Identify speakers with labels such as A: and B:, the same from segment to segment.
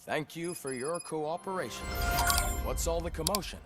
A: Thank you for your cooperation. What's all the commotion?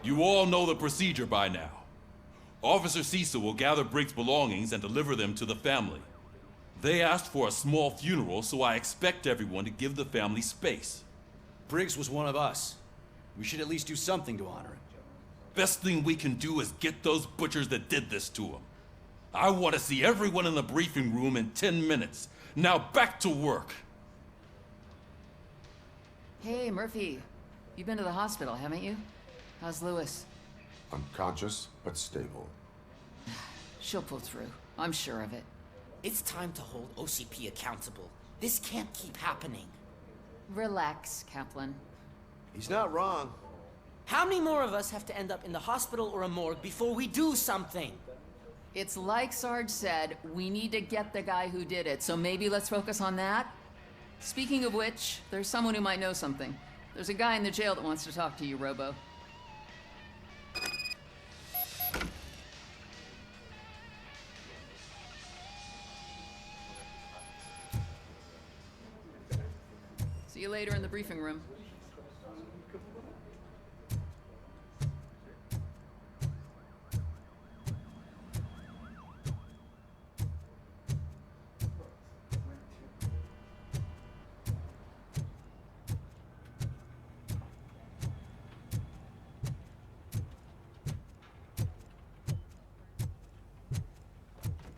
B: You all know the procedure by now. Officer Cecil will gather Briggs' belongings and deliver them to the family. They asked for a small funeral, so I expect everyone to give the family space.
C: Briggs was one of us. We should at least do something to honor him.
B: Best thing we can do is get those butchers that did this to him. I want to see everyone in the briefing room in 10 minutes. Now back to work.
D: Hey, Murphy. You've been to the hospital, haven't you? How's Lewis?
E: Unconscious, but stable.
D: She'll pull through. I'm sure of it.
F: It's time to hold OCP accountable. This can't keep happening.
D: Relax, Kaplan.
C: He's not wrong.
F: How many more of us have to end up in the hospital or a morgue before we do something?
D: It's like Sarge said, we need to get the guy who did it, so maybe let's focus on that? Speaking of which, there's someone who might know something. There's a guy in the jail that wants to talk to you, Robo. See you later in the briefing room.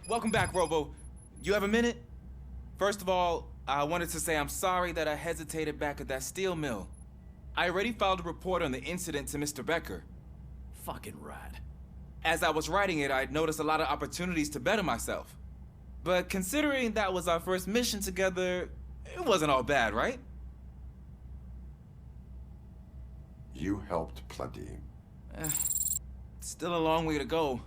G: Welcome back, Robo. You have a minute? First of all, I wanted to say I'm sorry that I hesitated back at that steel mill. I already filed a report on the incident to Mr. Becker.
C: Fucking rad.
G: As I was writing it, I'd noticed a lot of opportunities to better myself. But considering that was our first mission together, it wasn't all bad, right?
E: You helped plenty.
G: Still a long way to go.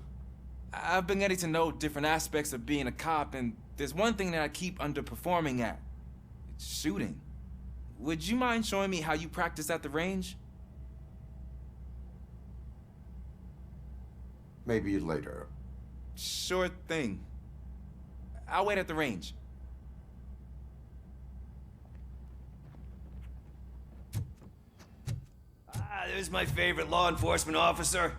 G: I've been getting to know different aspects of being a cop, and there's one thing that I keep underperforming at. It's shooting. Would you mind showing me how you practice at the range?
E: Maybe later.
G: Sure thing. I'll wait at the range.
C: There's my favorite law enforcement officer.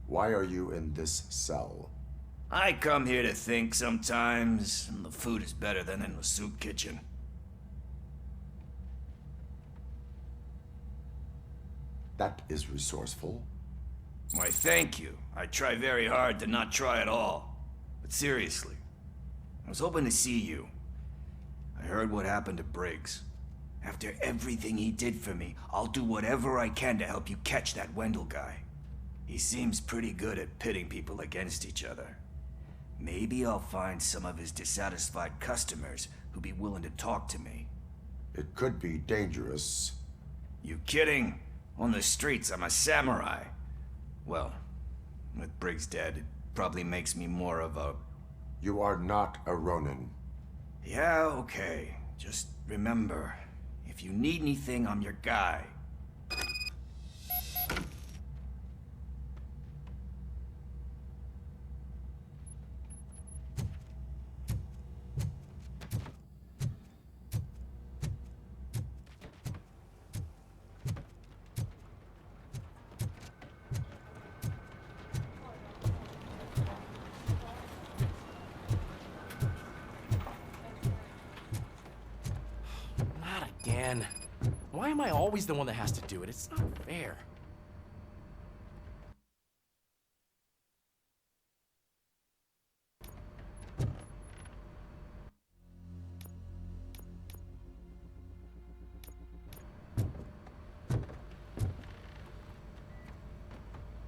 E: Why are you in this cell?
C: I come here to think sometimes, and the food is better than in the soup kitchen.
E: That is resourceful.
C: Why, thank you. I try very hard to not try at all. But seriously, I was hoping to see you. I heard what happened to Briggs. After everything he did for me, I'll do whatever I can to help you catch that Wendell guy. He seems pretty good at pitting people against each other. Maybe I'll find some of his dissatisfied customers who'd be willing to talk to me.
E: It could be dangerous.
C: You kidding? On the streets, I'm a samurai. Well, with Briggs dead, it probably makes me more of a...
E: You are not a Ronin.
C: Yeah, okay. Just remember, if you need anything, I'm your guy.
A: Again. Why am I always the one that has to do it? It's not fair.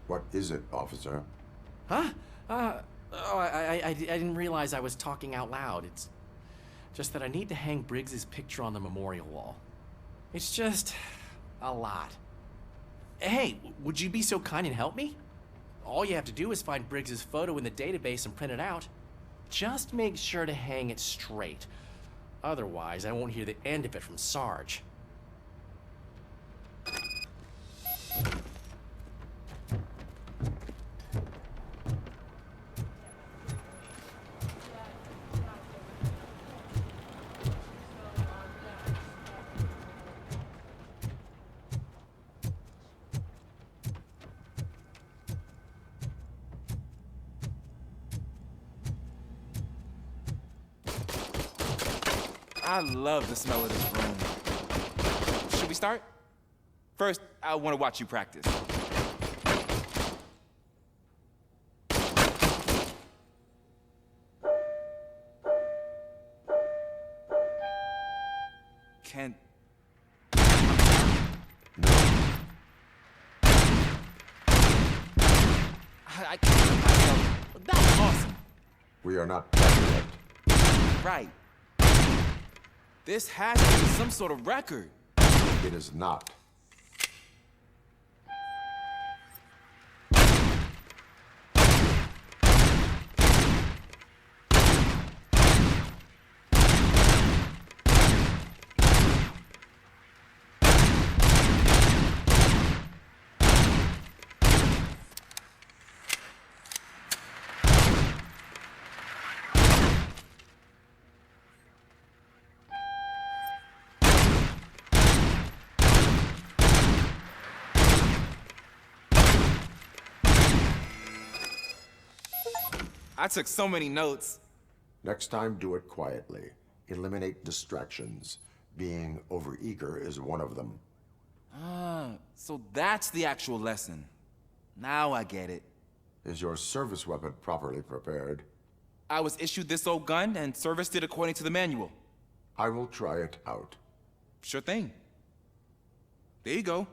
E: What is it, officer?
H: Huh? I didn't realize I was talking out loud. It's just that I need to hang Briggs's picture on the memorial wall. It's just a lot. Hey, would you be so kind and help me? All you have to do is find Briggs's photo in the database and print it out. Just make sure to hang it straight. Otherwise, I won't hear the end of it from Sarge.
G: I love the smell of this room. Should we start? First, I want to watch you practice. Can't... I can't... That's awesome.
E: We are not done yet.
G: Right. This has to be some sort of record.
E: It is not.
G: I took so many notes.
E: Next time, do it quietly. Eliminate distractions. Being overeager is one of them.
G: So that's the actual lesson. Now I get it.
E: Is your service weapon properly prepared?
G: I was issued this old gun and serviced it according to the manual.
E: I will try it out.
G: Sure thing. There you go.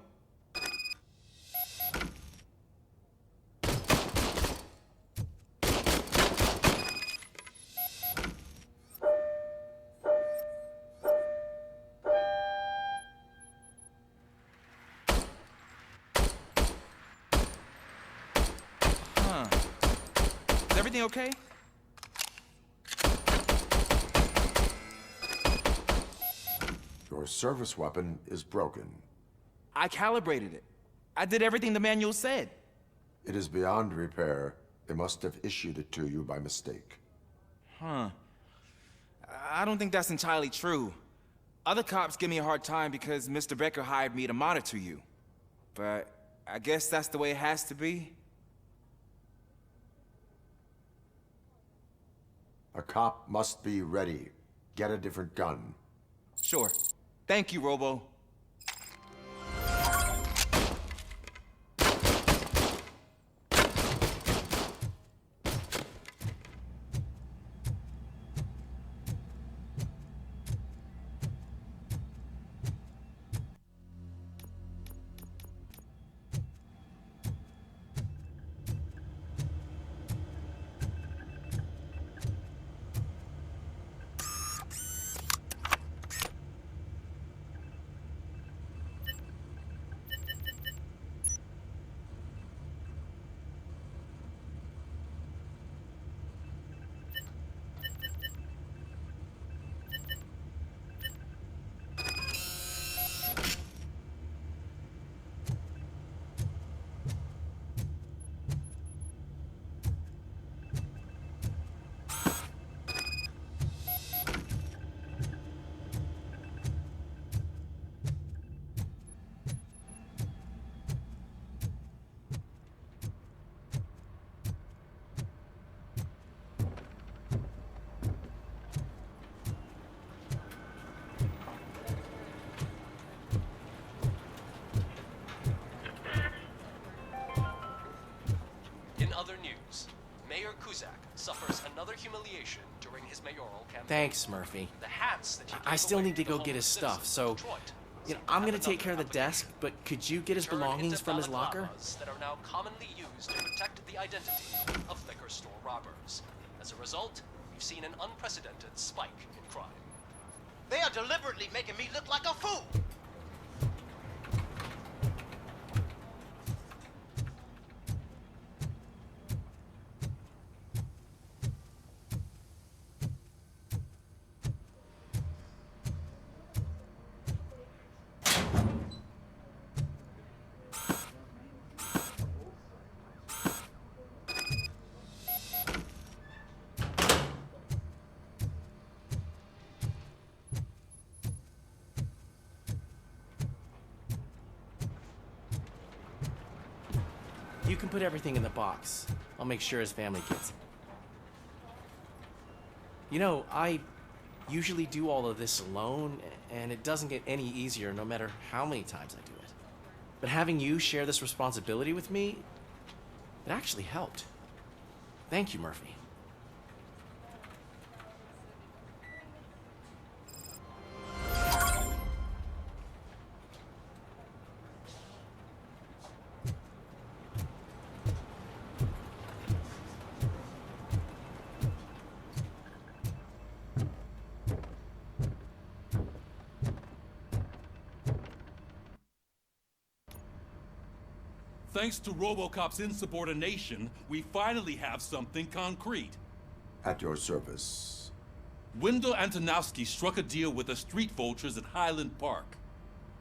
G: Is everything okay?
E: Your service weapon is broken.
G: I calibrated it. I did everything the manual said.
E: It is beyond repair. They must have issued it to you by mistake.
G: I don't think that's entirely true. Other cops give me a hard time because Mr. Becker hired me to monitor you. But I guess that's the way it has to be.
E: A cop must be ready. Get a different gun.
G: Sure. Thank you, Robo.
I: In other news, Mayor Kuzak suffers another humiliation during his mayoral campaign.
H: Thanks, Murphy.
I: The hats that he
H: I
I: gave
H: still
I: away
H: need to
I: the
H: go get his
I: homeless
H: stuff, so
I: citizens of Detroit
H: You know, I'm gonna take care of the desk, but could you get his belongings from his locker?
I: That are now commonly used to protect the identity of liquor store robbers. As a result, we've seen an unprecedented spike in crime.
J: They are deliberately making me look like a fool.
H: You can put everything in the box. I'll make sure his family gets it. You know, I usually do all of this alone, and it doesn't get any easier no matter how many times I do it. But having you share this responsibility with me, it actually helped. Thank you, Murphy.
B: Thanks to RoboCop's insubordination, we finally have something concrete.
E: At your service.
B: Wendell Antonowski struck a deal with the street vultures at Highland Park.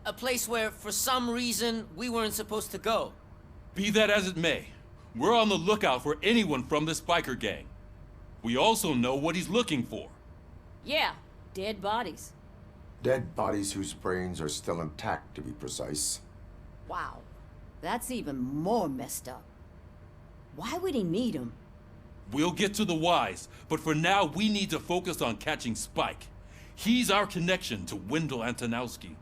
F: A place where, for some reason, we weren't supposed to go.
B: Be that as it may, we're on the lookout for anyone from this biker gang. We also know what he's looking for.
K: Yeah, dead bodies.
E: Dead bodies whose brains are still intact, to be precise.
K: Wow, that's even more messed up. Why would he need them?
B: We'll get to the whys, but for now we need to focus on catching Spike. He's our connection to Wendell Antonowski.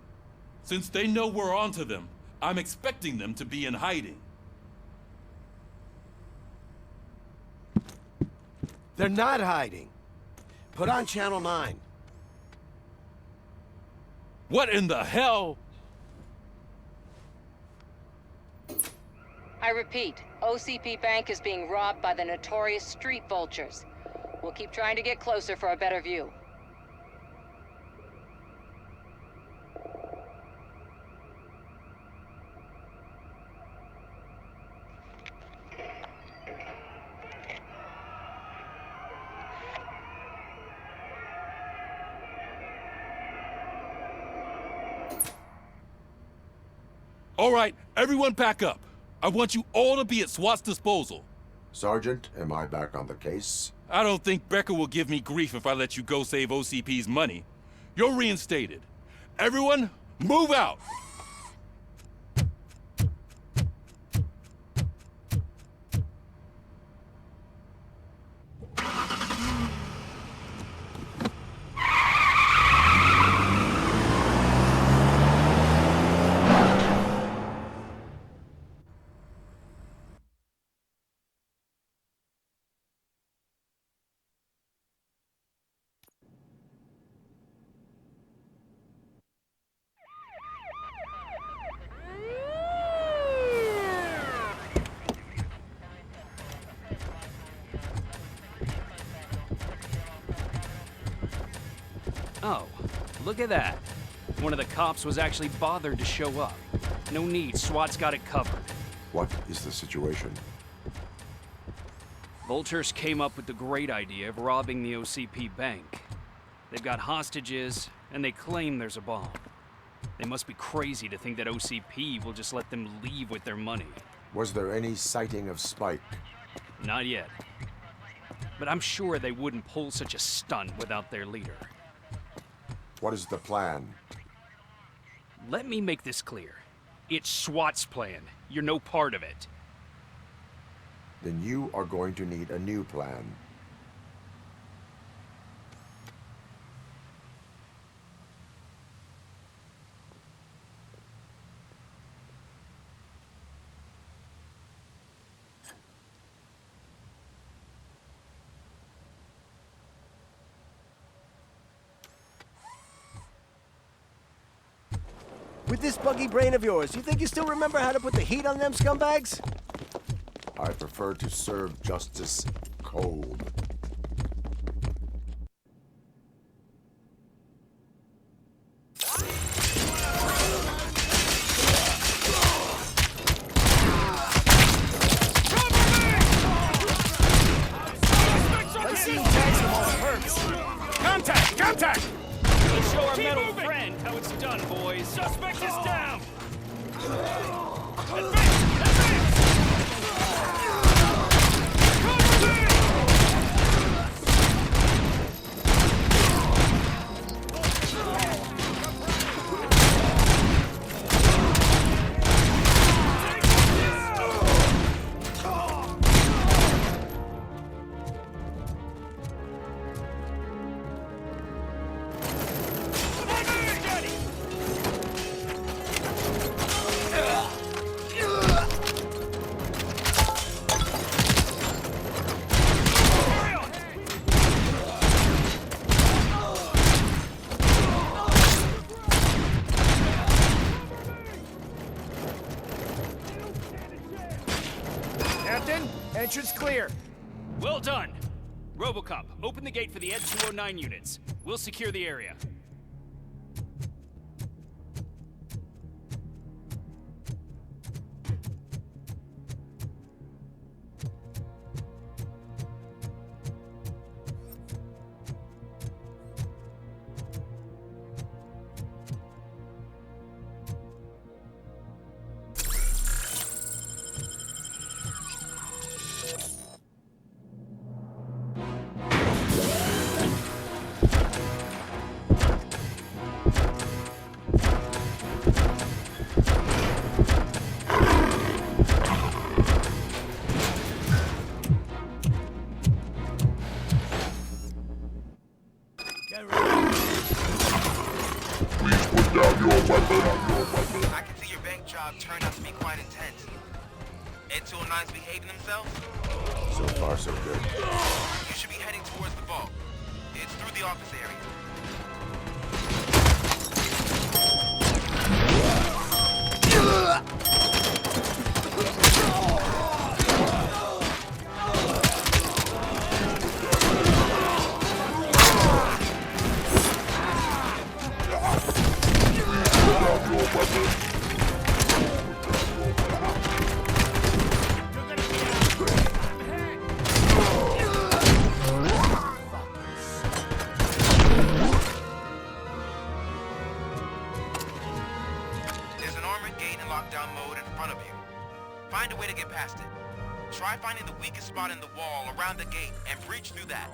B: Since they know we're onto them, I'm expecting them to be in hiding.
L: They're not hiding. Put on Channel 9.
B: What in the hell?
M: I repeat, OCP Bank is being robbed by the notorious street vultures. We'll keep trying to get closer for a better view.
B: All right, everyone pack up. I want you all to be at SWAT's disposal.
E: Sergeant, am I back on the case?
B: I don't think Becker will give me grief if I let you go save OCP's money. You're reinstated. Everyone, move out!
N: Oh, look at that. One of the cops was actually bothered to show up. No need, SWAT's got it covered.
E: What is the situation?
N: Vultures came up with the great idea of robbing the OCP bank. They've got hostages, and they claim there's a bomb. They must be crazy to think that OCP will just let them leave with their money.
E: Was there any sighting of Spike?
N: Not yet. But I'm sure they wouldn't pull such a stunt without their leader.
E: What is the plan?
N: Let me make this clear. It's SWAT's plan. You're no part of it.
E: Then you are going to need a new plan.
L: With this buggy brain of yours, you think you still remember how to put the heat on them scumbags?
E: I prefer to serve justice cold.
N: Contact! Contact! Let's show our metal friend how it's done, boys. Suspect is down! Advance! Advance! Cover me!
O: Entrance clear.
N: Well done. RoboCop, open the gate for the Ed 209 units. We'll secure the area.
P: I can see your bank job turned out to be quite intense. Ed 209's behaving themselves?
E: So far, so good.
P: You should be heading towards the vault. It's through the office area. There's an armored gate in lockdown mode in front of you. Find a way to get past it. Try finding the weakest spot in the wall around the gate and breach through that.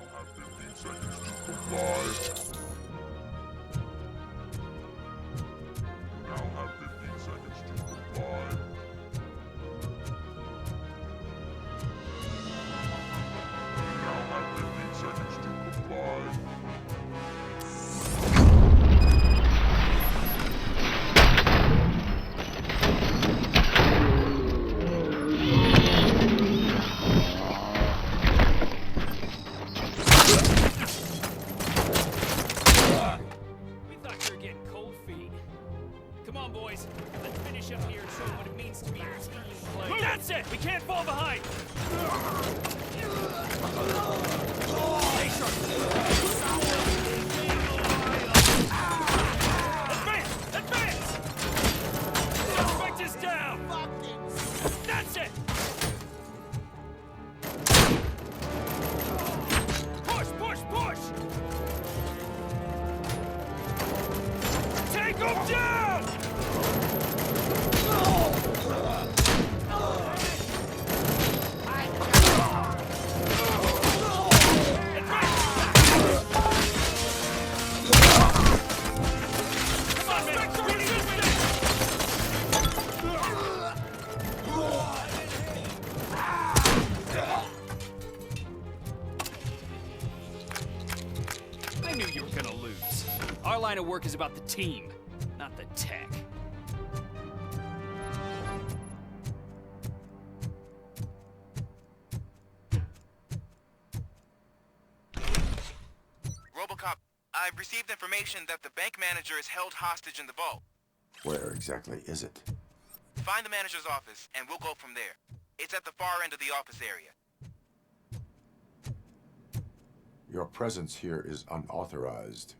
N: We thought you were getting cold feet. Come on, boys. Let's finish up here and show them what it means to be a team player. That's it! We can't fall behind! Advance! Advance! Suspect is down! That's it! Push, push, push! Take him down! I knew you were gonna lose. Our line of work is about the team, not the tech.
P: RoboCop, I've received information that the bank manager is held hostage in the vault.
E: Where exactly is it?
P: Find the manager's office, and we'll go from there. It's at the far end of the office area.
E: Your presence here is unauthorized.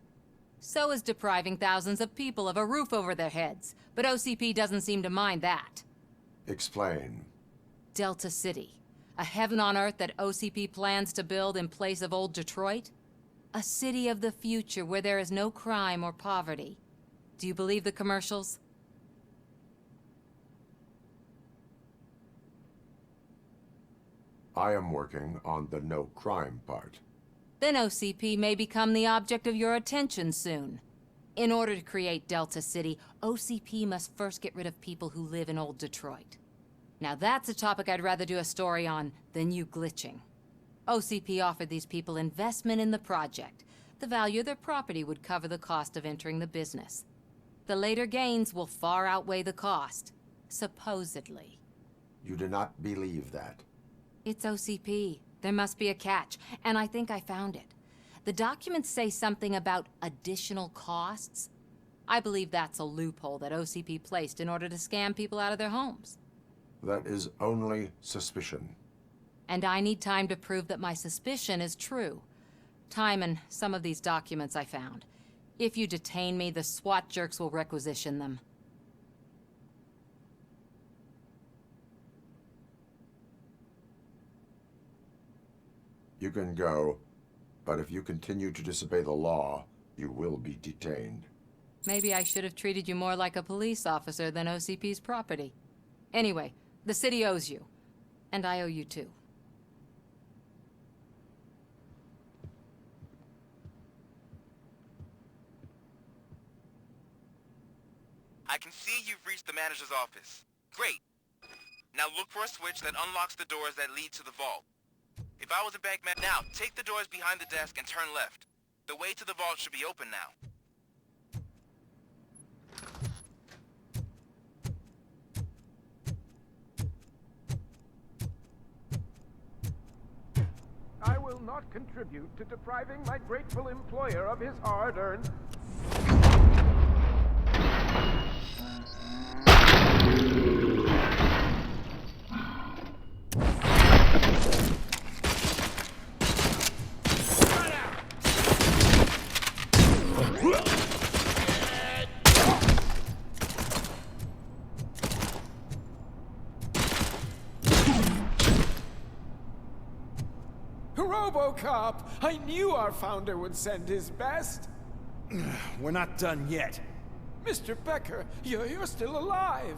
M: So is depriving thousands of people of a roof over their heads. But OCP doesn't seem to mind that.
E: Explain.
M: Delta City. A heaven on earth that OCP plans to build in place of old Detroit? A city of the future where there is no crime or poverty. Do you believe the commercials?
E: I am working on the no crime part.
M: Then OCP may become the object of your attention soon. In order to create Delta City, OCP must first get rid of people who live in old Detroit. Now that's a topic I'd rather do a story on than you glitching. OCP offered these people investment in the project. The value of their property would cover the cost of entering the business. The later gains will far outweigh the cost, supposedly.
E: You do not believe that?
M: It's OCP. There must be a catch, and I think I found it. The documents say something about additional costs. I believe that's a loophole that OCP placed in order to scam people out of their homes.
E: That is only suspicion.
M: And I need time to prove that my suspicion is true. Time and some of these documents I found. If you detain me, the SWAT jerks will requisition them.
E: You can go, but if you continue to disobey the law, you will be detained.
M: Maybe I should have treated you more like a police officer than OCP's property. Anyway, the city owes you. And I owe you too.
P: I can see you've reached the manager's office. Great. Now look for a switch that unlocks the doors that lead to the vault. If I was a bank man now, take the doors behind the desk and turn left. The way to the vault should be open now.
O: I will not contribute to depriving my grateful employer of his hard-earned... RoboCop! I knew our founder would send his best!
L: We're not done yet.
O: Mr. Becker, you're still alive!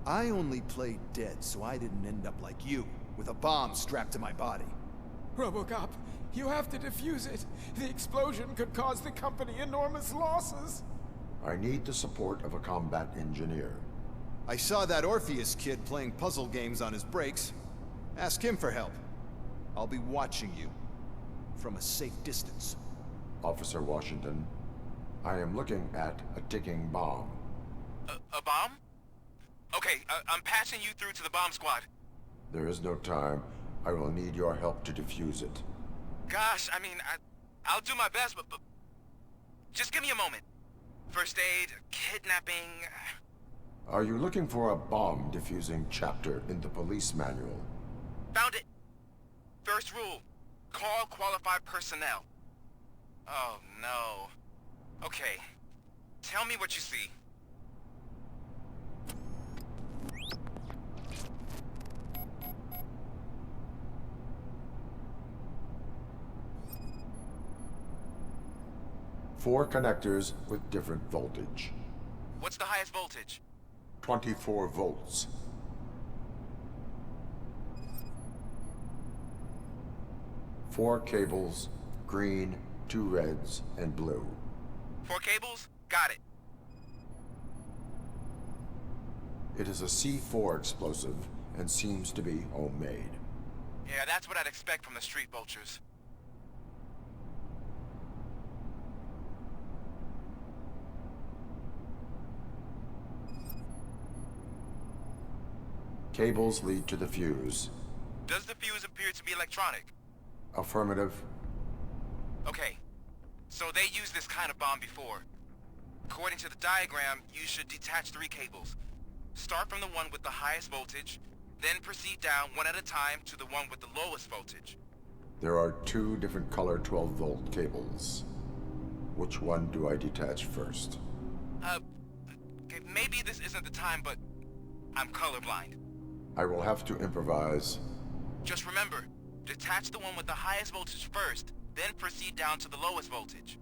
Q: I only played dead so I didn't end up like you, with a bomb strapped to my body.
O: RoboCop, you have to defuse it. The explosion could cause the company enormous losses.
E: I need the support of a combat engineer.
Q: I saw that Orpheus kid playing puzzle games on his breaks. Ask him for help. I'll be watching you. From a safe distance.
E: Officer Washington, I am looking at a ticking bomb.
P: A bomb? Okay, I'm passing you through to the bomb squad.
E: There is no time. I will need your help to defuse it.
P: Gosh, I mean, I'll do my best, but just give me a moment. First aid, kidnapping...
E: Are you looking for a bomb defusing chapter in the police manual?
P: Found it! First rule, call qualified personnel. Oh, no. Okay, tell me what you see.
E: Four connectors with different voltage.
P: What's the highest voltage?
E: 24 volts. Four cables, green, 2 reds, and blue.
P: 4 cables? Got it.
E: It is a C4 explosive and seems to be homemade.
P: Yeah, that's what I'd expect from the street vultures.
E: Cables lead to the fuse.
P: Does the fuse appear to be electronic?
E: Affirmative.
P: Okay, so they used this kind of bomb before. According to the diagram, you should detach 3 cables. Start from the one with the highest voltage, then proceed down one at a time to the one with the lowest voltage.
E: There are 2 different color 12-volt cables. Which one do I detach first?
P: Okay, maybe this isn't the time, but I'm colorblind.
E: I will have to improvise.
P: Just remember, detach the one with the highest voltage first, then proceed down to the lowest voltage.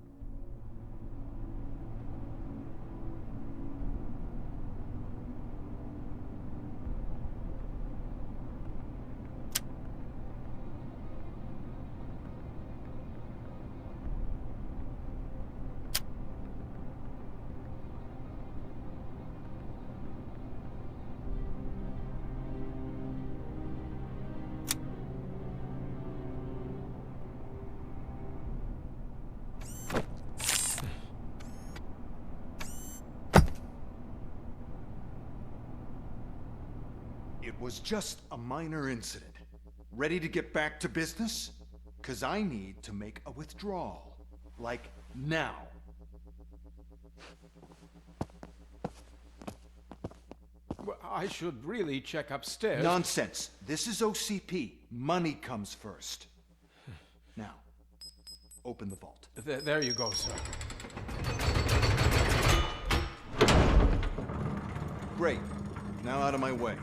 Q: It was just a minor incident. Ready to get back to business? 'Cause I need to make a withdrawal. Like, now.
O: Well, I should really check upstairs.
Q: Nonsense. This is OCP. Money comes first. Now, open the vault.
O: There you go, sir.
Q: Great. Now out of my way.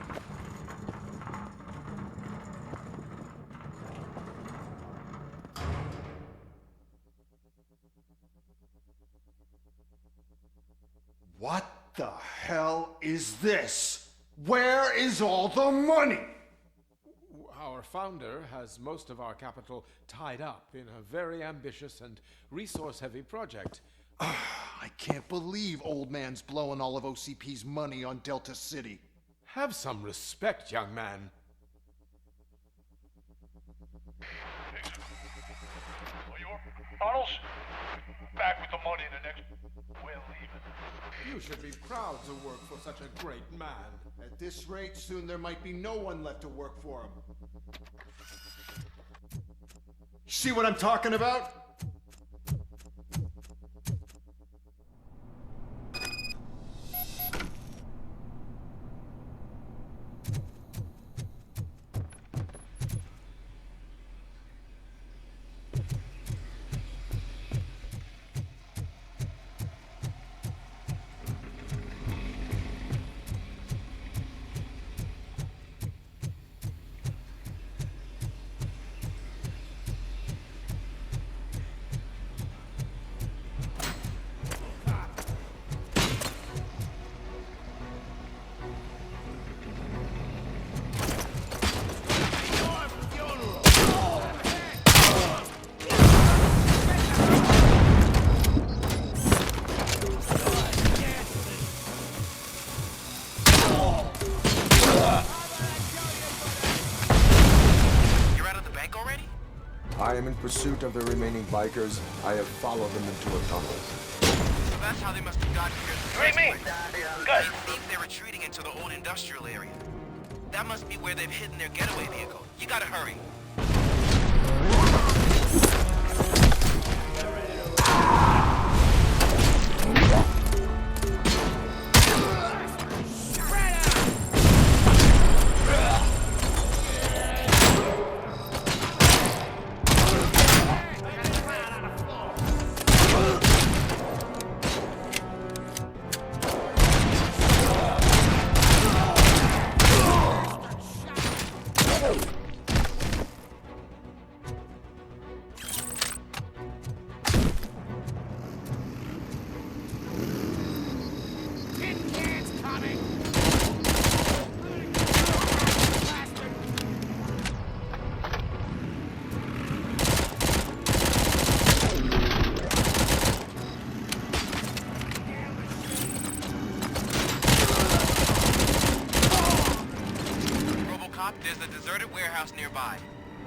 Q: What the hell is this? Where is all the money?
O: Our founder has most of our capital tied up in a very ambitious and resource-heavy project.
Q: I can't believe old man's blowing all of OCP's money on Delta City.
O: Have some respect, young man.
R: Arnold's back with the money in the next... We're leaving.
O: You should be proud to work for such a great man.
Q: At this rate, soon there might be no one left to work for him. See what I'm talking about?
E: I am in pursuit of the remaining bikers. I have followed them into a tunnel.
P: So that's how they must have gotten here.
R: What do you mean? Good.
P: It seems they're retreating into the old industrial area. That must be where they've hidden their getaway vehicle. You gotta hurry. There's a deserted warehouse nearby.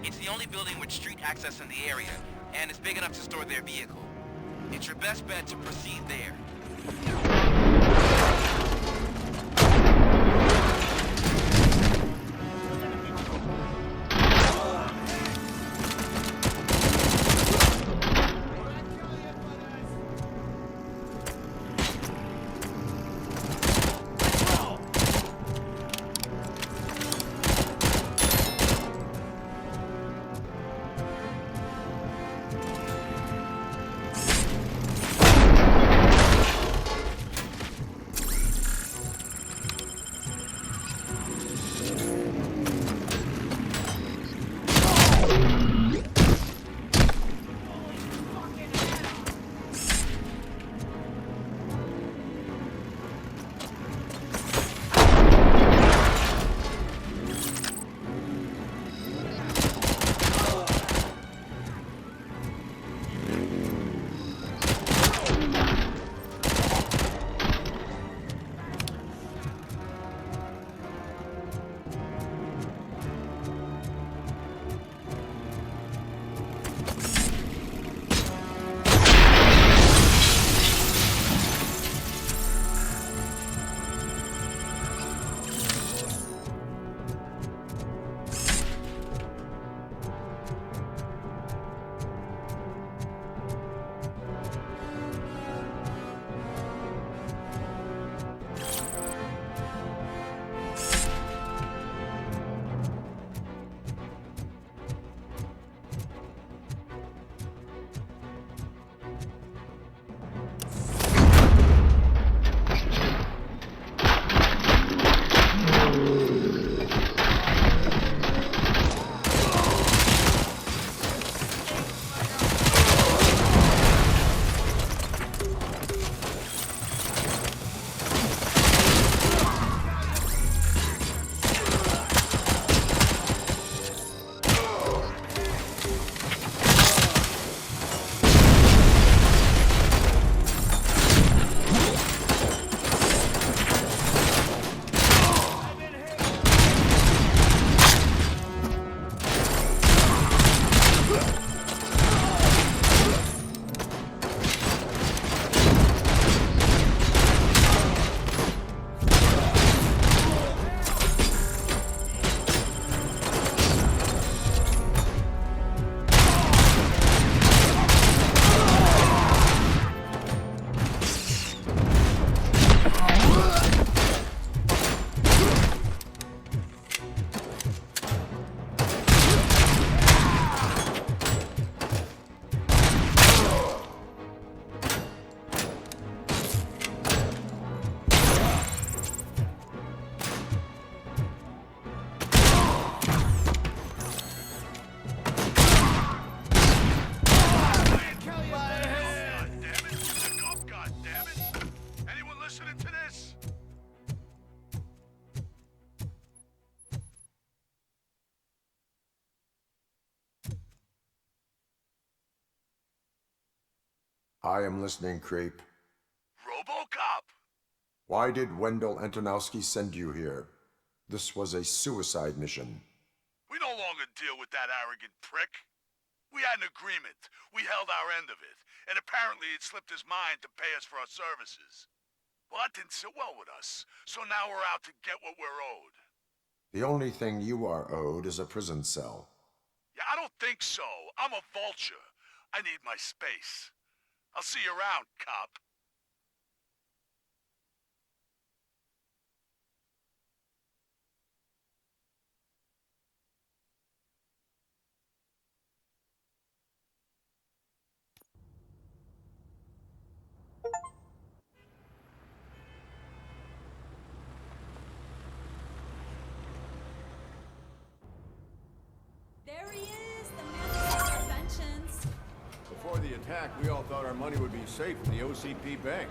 P: It's the only building with street access in the area, and it's big enough to store their vehicle. It's your best bet to proceed there.
E: I am listening, creep.
R: RoboCop!
E: Why did Wendell Antonowski send you here? This was a suicide mission.
R: We no longer deal with that arrogant prick. We had an agreement. We held our end of it. And apparently it slipped his mind to pay us for our services. Well, that didn't sit well with us. So now we're out to get what we're owed.
E: The only thing you are owed is a prison cell.
R: Yeah, I don't think so. I'm a vulture. I need my space. I'll see you around, cop.
S: There he is, the man of our inventions.
T: Before the attack, we all thought our money would be safe in the OCP bank.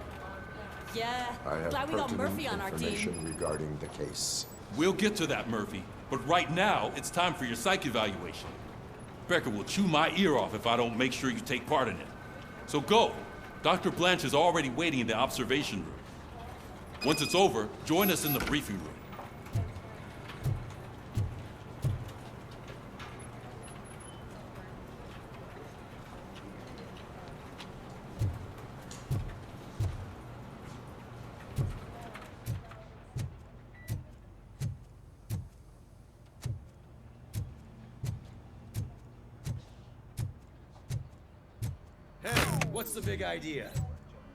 S: Yeah,
E: I have
S: glad we got
E: pertinent
S: Murphy on our
E: information
S: team.
E: regarding the case.
B: We'll get to that, Murphy. But right now, it's time for your psych evaluation. Becker will chew my ear off if I don't make sure you take part in it. So go. Dr. Blanche is already waiting in the observation room. Once it's over, join us in the briefing room.
U: What's the big idea?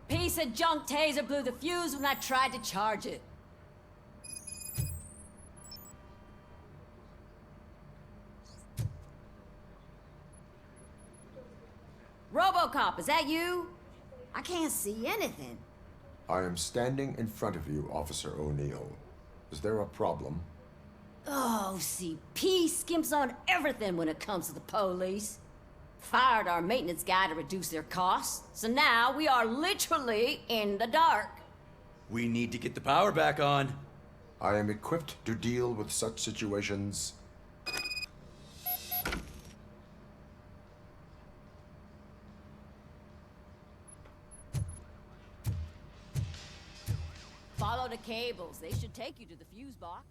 K: Piece of junk taser blew the fuse when I tried to charge it. RoboCop, is that you? I can't see anything.
E: I am standing in front of you, Officer O'Neill. Is there a problem?
K: Oh, CP skimps on everything when it comes to the police. Fired our maintenance guy to reduce their costs, so now we are literally in the dark.
U: We need to get the power back on.
E: I am equipped to deal with such situations.
K: Follow the cables. They should take you to the fuse box.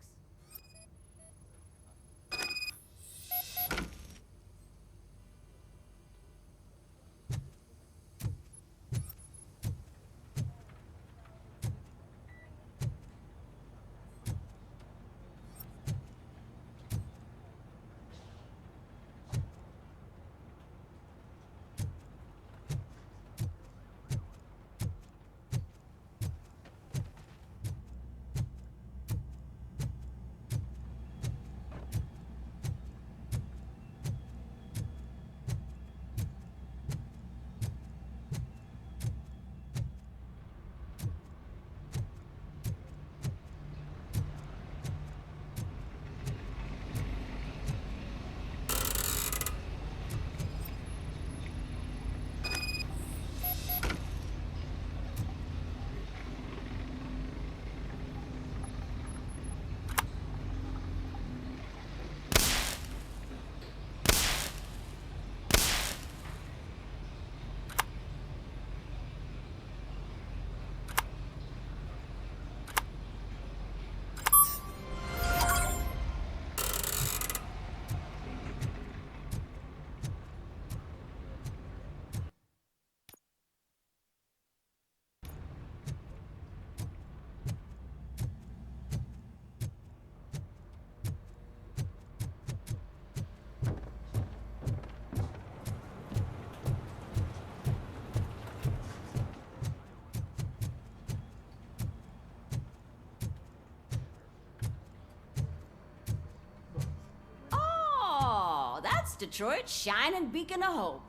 K: Detroit's shining beacon of hope.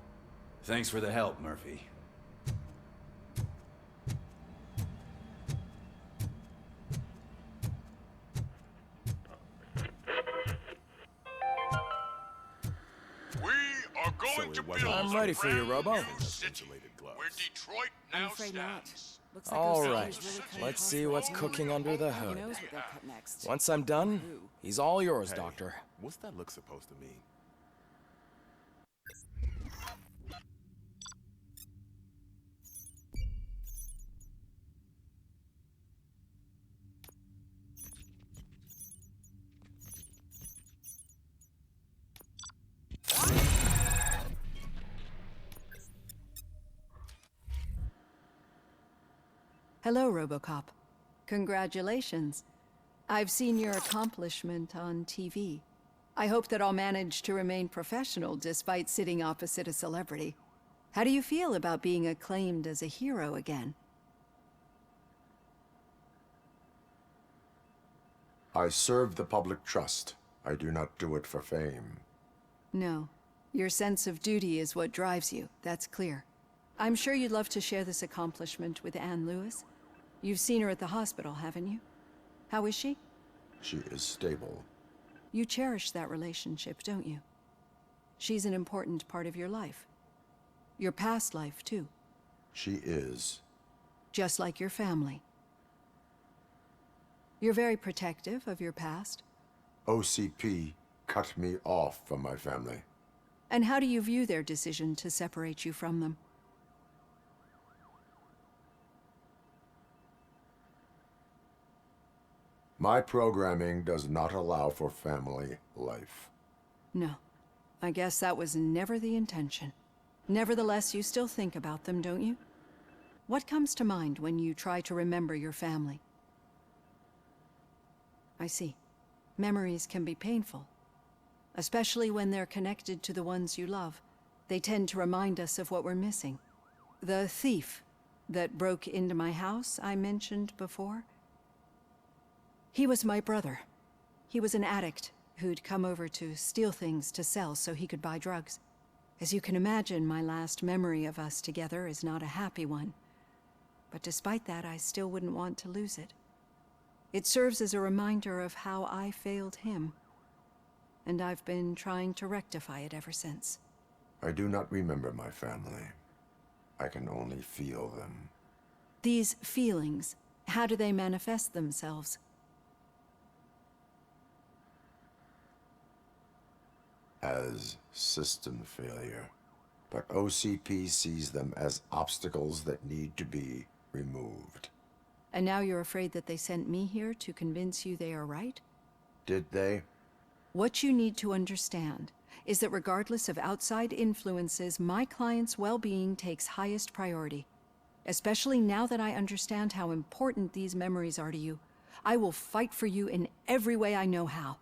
U: Thanks for the help, Murphy.
R: We are going to build
A: I'm ready for you, Robo.
R: where Detroit now stands.
A: All right, let's see what's cooking under the hood. Once I'm done, he's all yours, Doctor.
V: What's that look supposed to mean?
C: Hello, RoboCop. Congratulations. I've seen your accomplishment on TV. I hope that I'll manage to remain professional despite sitting opposite a celebrity. How do you feel about being acclaimed as a hero again?
E: I serve the public trust. I do not do it for fame.
C: No. Your sense of duty is what drives you, that's clear. I'm sure you'd love to share this accomplishment with Anne Lewis. You've seen her at the hospital, haven't you? How is she?
E: She is stable.
C: You cherish that relationship, don't you? She's an important part of your life. Your past life, too.
E: She is.
C: Just like your family. You're very protective of your past.
E: OCP cut me off from my family.
C: And how do you view their decision to separate you from them?
E: My programming does not allow for family life.
C: No. I guess that was never the intention. Nevertheless, you still think about them, don't you? What comes to mind when you try to remember your family? I see. Memories can be painful. Especially when they're connected to the ones you love. They tend to remind us of what we're missing. The thief that broke into my house I mentioned before? He was my brother. He was an addict who'd come over to steal things to sell so he could buy drugs. As you can imagine, my last memory of us together is not a happy one. But despite that, I still wouldn't want to lose it. It serves as a reminder of how I failed him. And I've been trying to rectify it ever since.
E: I do not remember my family. I can only feel them.
C: These feelings, how do they manifest themselves?
E: As system failure. But OCP sees them as obstacles that need to be removed.
C: And now you're afraid that they sent me here to convince you they are right?
E: Did they?
C: What you need to understand is that regardless of outside influences, my client's well-being takes highest priority. Especially now that I understand how important these memories are to you. I will fight for you in every way I know how.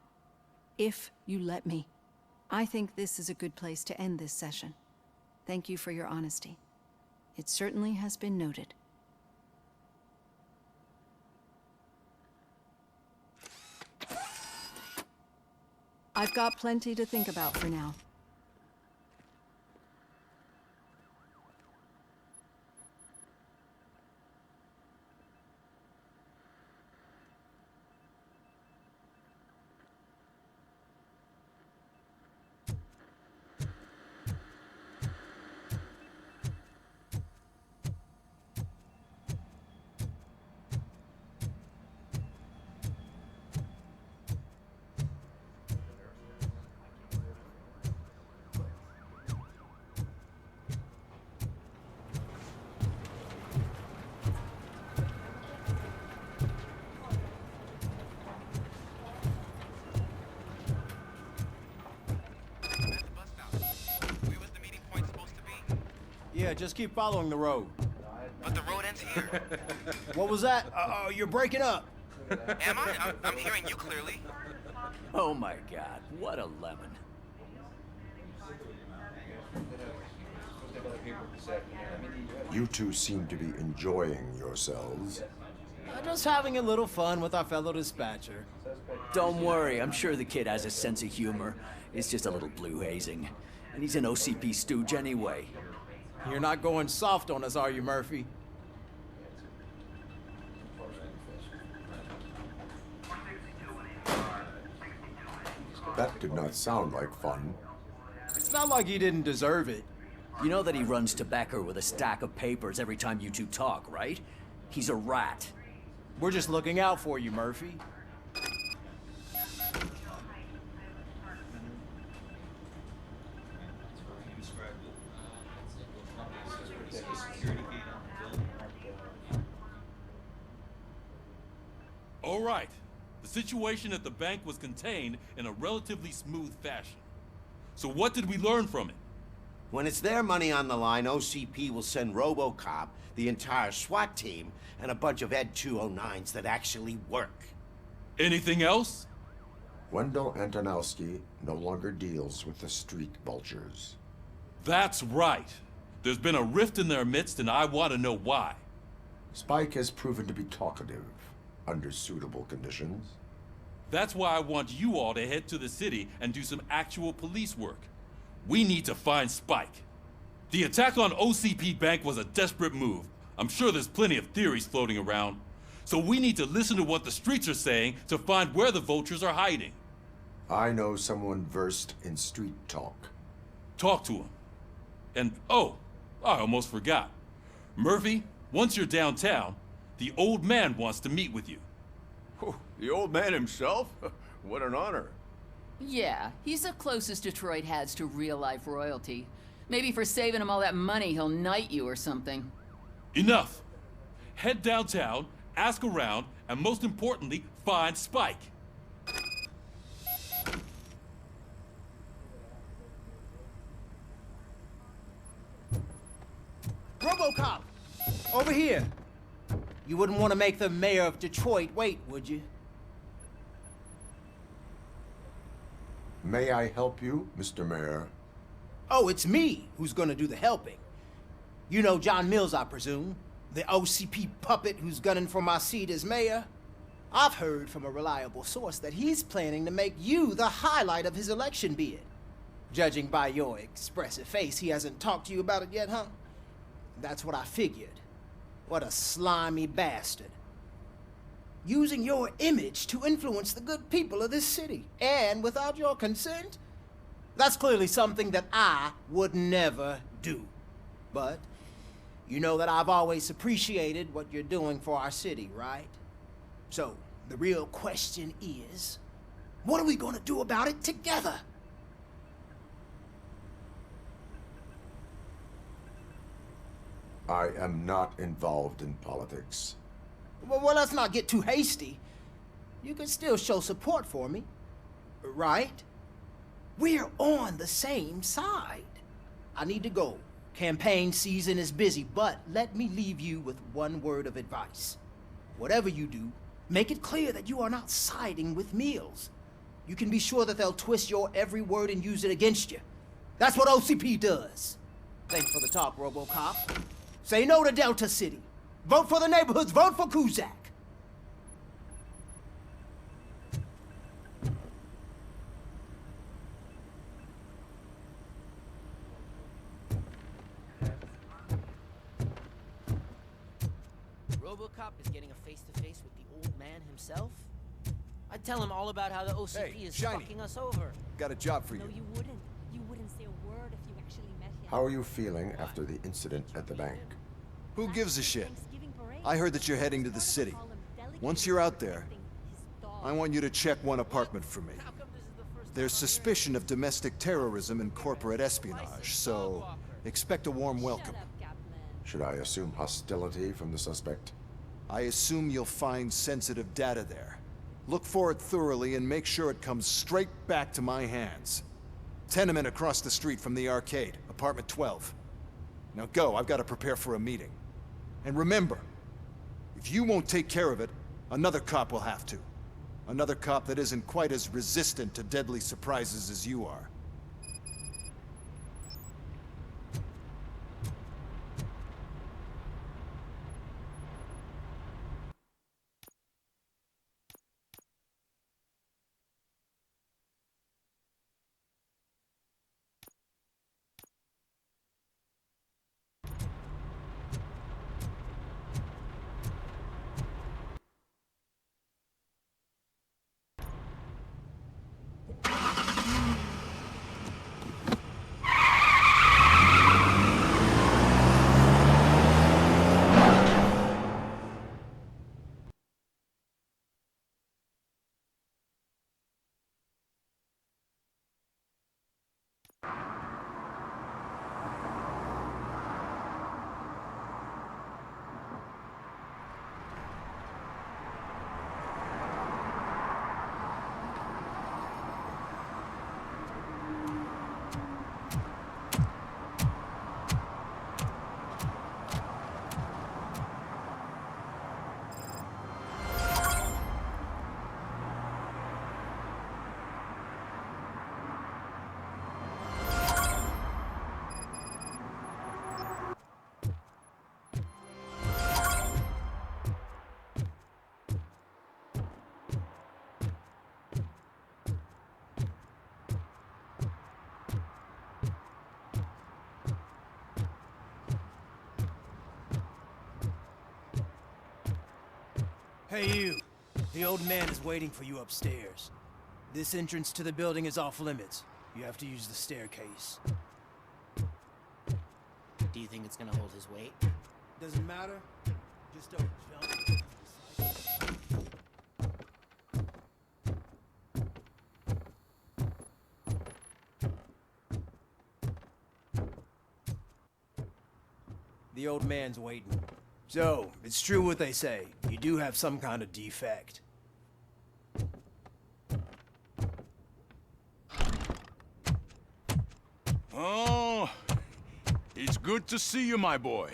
C: If you let me. I think this is a good place to end this session. Thank you for your honesty. It certainly has been noted. I've got plenty to think about for now.
D: Yeah, just keep following the road.
P: But the road ends here.
D: What was that? You're breaking up.
P: Am I? I'm hearing you clearly.
U: Oh my god, what a lemon.
E: You two seem to be enjoying yourselves.
D: Just having a little fun with our fellow dispatcher.
U: Don't worry, I'm sure the kid has a sense of humor. It's just a little blue hazing. And he's an OCP stooge anyway.
D: You're not going soft on us, are you, Murphy?
E: That did not sound like fun.
D: It's not like he didn't deserve it.
U: You know that he runs tobacco with a stack of papers every time you two talk, right? He's a rat.
D: We're just looking out for you, Murphy.
B: All right. The situation at the bank was contained in a relatively smooth fashion. So what did we learn from it?
L: When it's their money on the line, OCP will send RoboCop, the entire SWAT team, and a bunch of Ed 209s that actually work.
B: Anything else?
E: Wendell Antonowski no longer deals with the street vultures.
B: That's right. There's been a rift in their midst, and I want to know why.
E: Spike has proven to be talkative under suitable conditions.
B: That's why I want you all to head to the city and do some actual police work. We need to find Spike. The attack on OCP Bank was a desperate move. I'm sure there's plenty of theories floating around. So we need to listen to what the streets are saying to find where the vultures are hiding.
E: I know someone versed in street talk.
B: Talk to him. And, oh, I almost forgot. Murphy, once you're downtown, the old man wants to meet with you.
T: Oh, the old man himself? What an honor.
G: Yeah, he's the closest Detroit has to real-life royalty. Maybe for saving him all that money, he'll knight you or something.
B: Enough! Head downtown, ask around, and most importantly, find Spike.
D: RoboCop! Over here! You wouldn't want to make the mayor of Detroit wait, would you?
E: May I help you, Mr. Mayor?
D: Oh, it's me who's gonna do the helping. You know John Mills, I presume? The OCP puppet who's gunning for my seat as mayor? I've heard from a reliable source that he's planning to make you the highlight of his election bid. Judging by your expressive face, he hasn't talked to you about it yet, huh? That's what I figured. What a slimy bastard. Using your image to influence the good people of this city, and without your consent? That's clearly something that I would never do. But you know that I've always appreciated what you're doing for our city, right? So, the real question is, what are we gonna do about it together?
E: I am not involved in politics.
D: Well, let's not get too hasty. You can still show support for me, right? We're on the same side. I need to go. Campaign season is busy, but let me leave you with one word of advice. Whatever you do, make it clear that you are not siding with Mills. You can be sure that they'll twist your every word and use it against you. That's what OCP does. Thanks for the talk, RoboCop. Say no to Delta City. Vote for the neighborhoods. Vote for Kuzak.
F: RoboCop is getting a face-to-face with the old man himself? I'd tell him all about how the OCP is
Q: Shiny.
F: fucking us over.
Q: Got a job for you.
S: No, you wouldn't. You wouldn't say a word if you actually met him.
E: How are you feeling after the incident at the bank?
Q: Who gives a shit? I heard that you're heading to the city. Once you're out there, I want you to check one apartment for me. There's suspicion of domestic terrorism and corporate espionage, so expect a warm welcome.
E: Should I assume hostility from the suspect?
Q: I assume you'll find sensitive data there. Look for it thoroughly and make sure it comes straight back to my hands. Tenement across the street from the arcade, apartment 12. Now go, I've got to prepare for a meeting. And remember, if you won't take care of it, another cop will have to. Another cop that isn't quite as resistant to deadly surprises as you are.
D: Hey, you. The old man is waiting for you upstairs. This entrance to the building is off limits. You have to use the staircase.
F: Do you think it's gonna hold his weight?
D: Doesn't matter. Just don't jump. The old man's waiting. So, it's true what they say. You do have some kind of defect.
I: Oh, it's good to see you, my boy.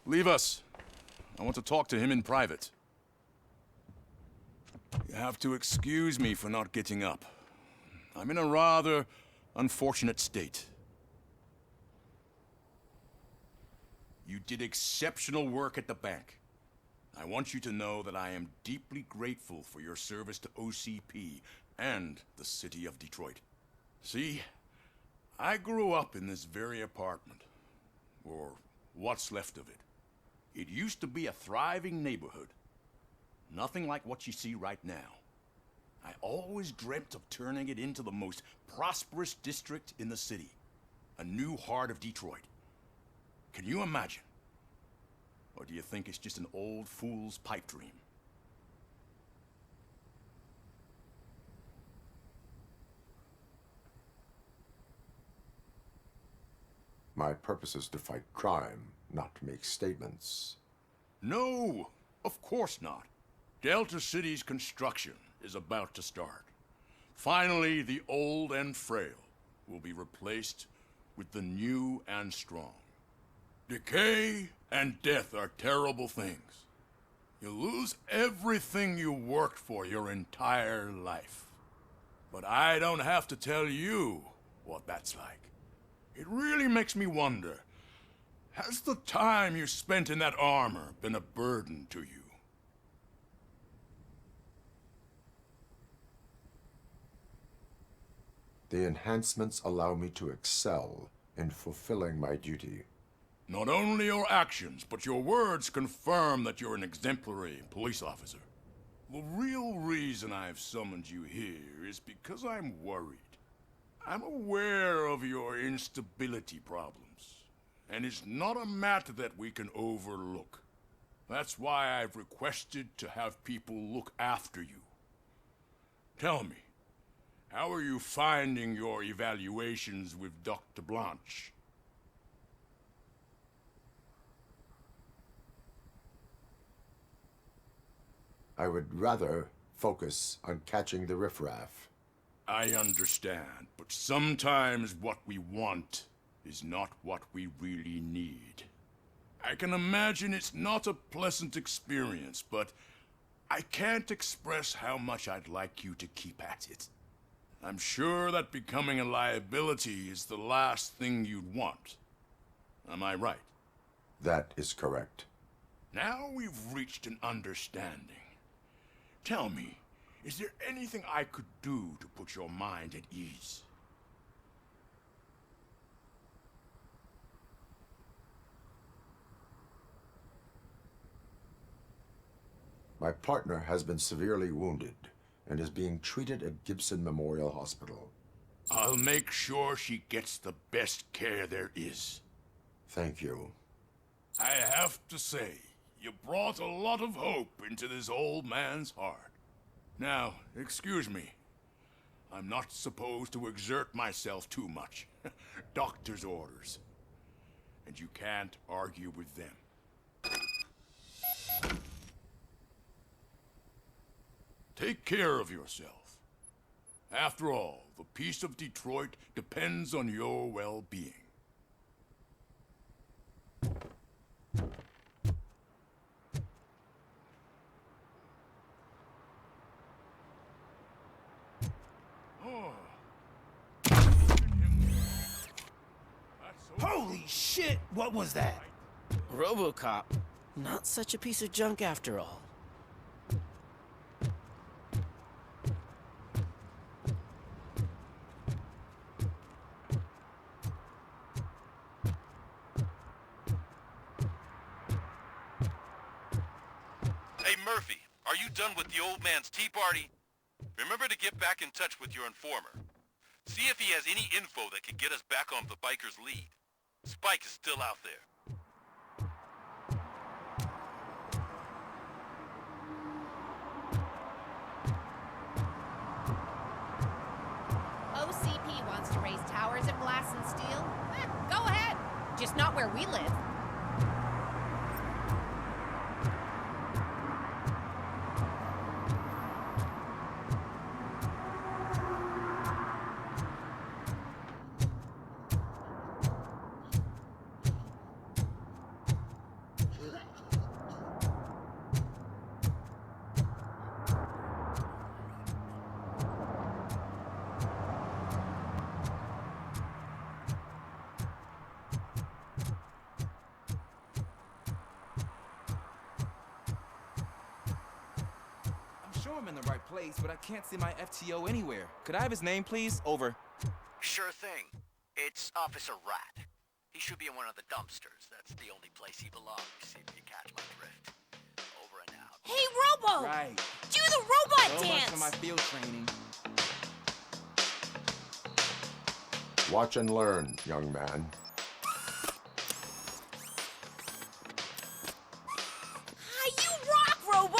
I: Leave us. I want to talk to him in private. You have to excuse me for not getting up. I'm in a rather unfortunate state. You did exceptional work at the bank. I want you to know that I am deeply grateful for your service to OCP and the city of Detroit. See, I grew up in this very apartment, or what's left of it. It used to be a thriving neighborhood. Nothing like what you see right now. I always dreamt of turning it into the most prosperous district in the city. A new heart of Detroit. Can you imagine? Or do you think it's just an old fool's pipe dream?
E: My purpose is to fight crime, not to make statements.
I: No, of course not. Delta City's construction is about to start. Finally, the old and frail will be replaced with the new and strong. Decay and death are terrible things. You lose everything you worked for your entire life. But I don't have to tell you what that's like. It really makes me wonder, has the time you spent in that armor been a burden to you?
E: The enhancements allow me to excel in fulfilling my duty.
I: Not only your actions, but your words confirm that you're an exemplary police officer. The real reason I've summoned you here is because I'm worried. I'm aware of your instability problems, and it's not a matter that we can overlook. That's why I've requested to have people look after you. Tell me, how are you finding your evaluations with Dr. Blanche?
E: I would rather focus on catching the riffraff.
I: I understand, but sometimes what we want is not what we really need. I can imagine it's not a pleasant experience, but I can't express how much I'd like you to keep at it. I'm sure that becoming a liability is the last thing you'd want. Am I right?
E: That is correct.
I: Now we've reached an understanding. Tell me, is there anything I could do to put your mind at ease?
E: My partner has been severely wounded and is being treated at Gibson Memorial Hospital.
I: I'll make sure she gets the best care there is.
E: Thank you.
I: I have to say, you brought a lot of hope into this old man's heart. Now, excuse me. I'm not supposed to exert myself too much. Doctor's orders. And you can't argue with them. Take care of yourself. After all, the peace of Detroit depends on your well-being.
D: Holy shit! What was that?
F: RoboCop. Not such a piece of junk after all.
P: Murphy, are you done with the old man's tea party? Remember to get back in touch with your informer. See if he has any info that could get us back on the biker's lead. Spike is still out there.
H: OCP wants to raise towers of glass and steel? Go ahead. Just not where we live.
J: I'm in the right place, but I can't see my FTO anywhere. Could I have his name, please? Over.
W: Sure thing. It's Officer Rat. He should be in one of the dumpsters. That's the only place he belongs, if you catch my drift. Over and out.
H: Hey, Robo!
J: Right.
H: Do the robot
J: So
H: dance!
J: much for my field training.
E: Watch and learn, young man.
H: You rock, Robo!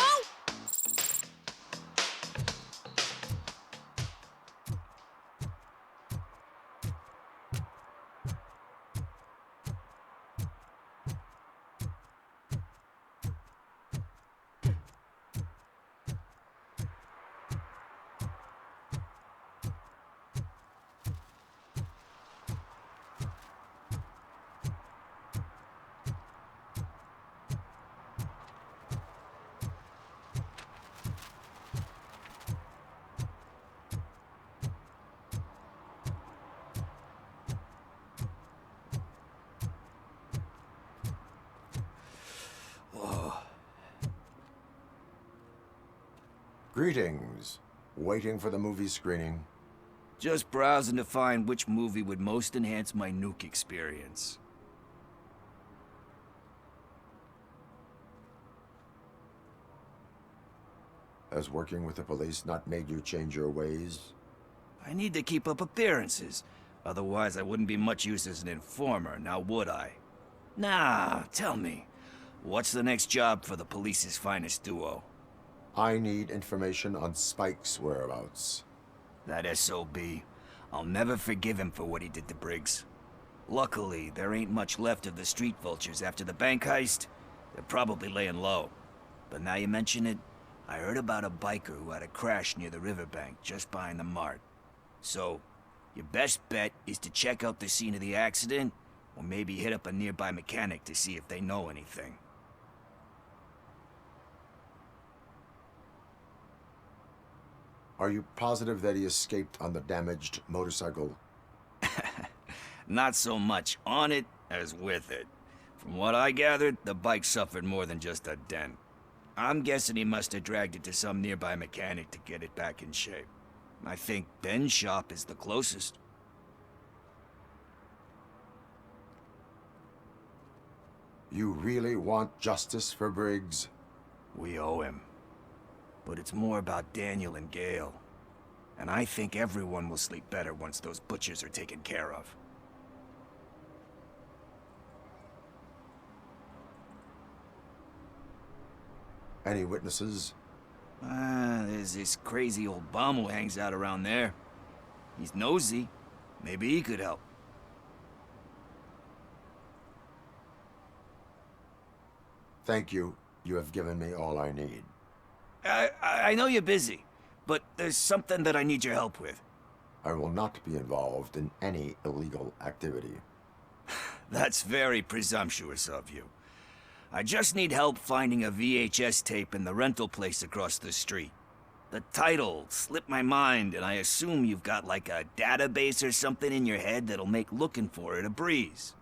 E: Greetings. Waiting for the movie screening?
U: Just browsing to find which movie would most enhance my nuke experience.
E: Has working with the police not made you change your ways?
U: I need to keep up appearances. Otherwise, I wouldn't be much use as an informer, now would I? Nah, tell me. What's the next job for the police's finest duo?
E: I need information on Spike's whereabouts.
U: That SOB. I'll never forgive him for what he did to Briggs. Luckily, there ain't much left of the street vultures after the bank heist. They're probably laying low. But now you mention it, I heard about a biker who had a crash near the riverbank just behind the mart. So, your best bet is to check out the scene of the accident, or maybe hit up a nearby mechanic to see if they know anything.
E: Are you positive that he escaped on the damaged motorcycle?
U: Not so much on it as with it. From what I gathered, the bike suffered more than just a dent. I'm guessing he must have dragged it to some nearby mechanic to get it back in shape. I think Ben's shop is the closest.
E: You really want justice for Briggs?
U: We owe him. But it's more about Daniel and Gale. And I think everyone will sleep better once those butchers are taken care of.
E: Any witnesses?
U: There's this crazy old bum who hangs out around there. He's nosy. Maybe he could help.
E: Thank you. You have given me all I need.
U: I know you're busy, but there's something that I need your help with.
E: I will not be involved in any illegal activity.
U: That's very presumptuous of you. I just need help finding a VHS tape in the rental place across the street. The title slipped my mind, and I assume you've got like a database or something in your head that'll make looking for it a breeze.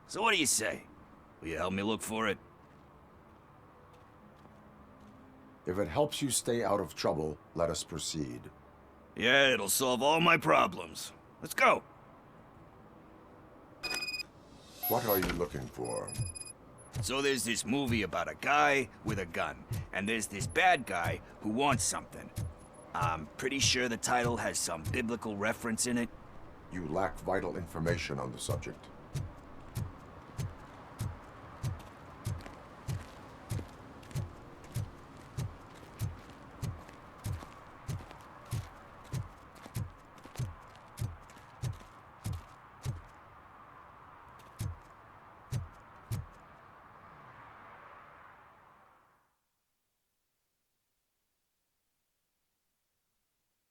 U: So what do you say? Will you help me look for it?
E: If it helps you stay out of trouble, let us proceed.
U: Yeah, it'll solve all my problems. Let's go.
E: What are you looking for?
U: So there's this movie about a guy with a gun, and there's this bad guy who wants something. I'm pretty sure the title has some biblical reference in it.
E: You lack vital information on the subject.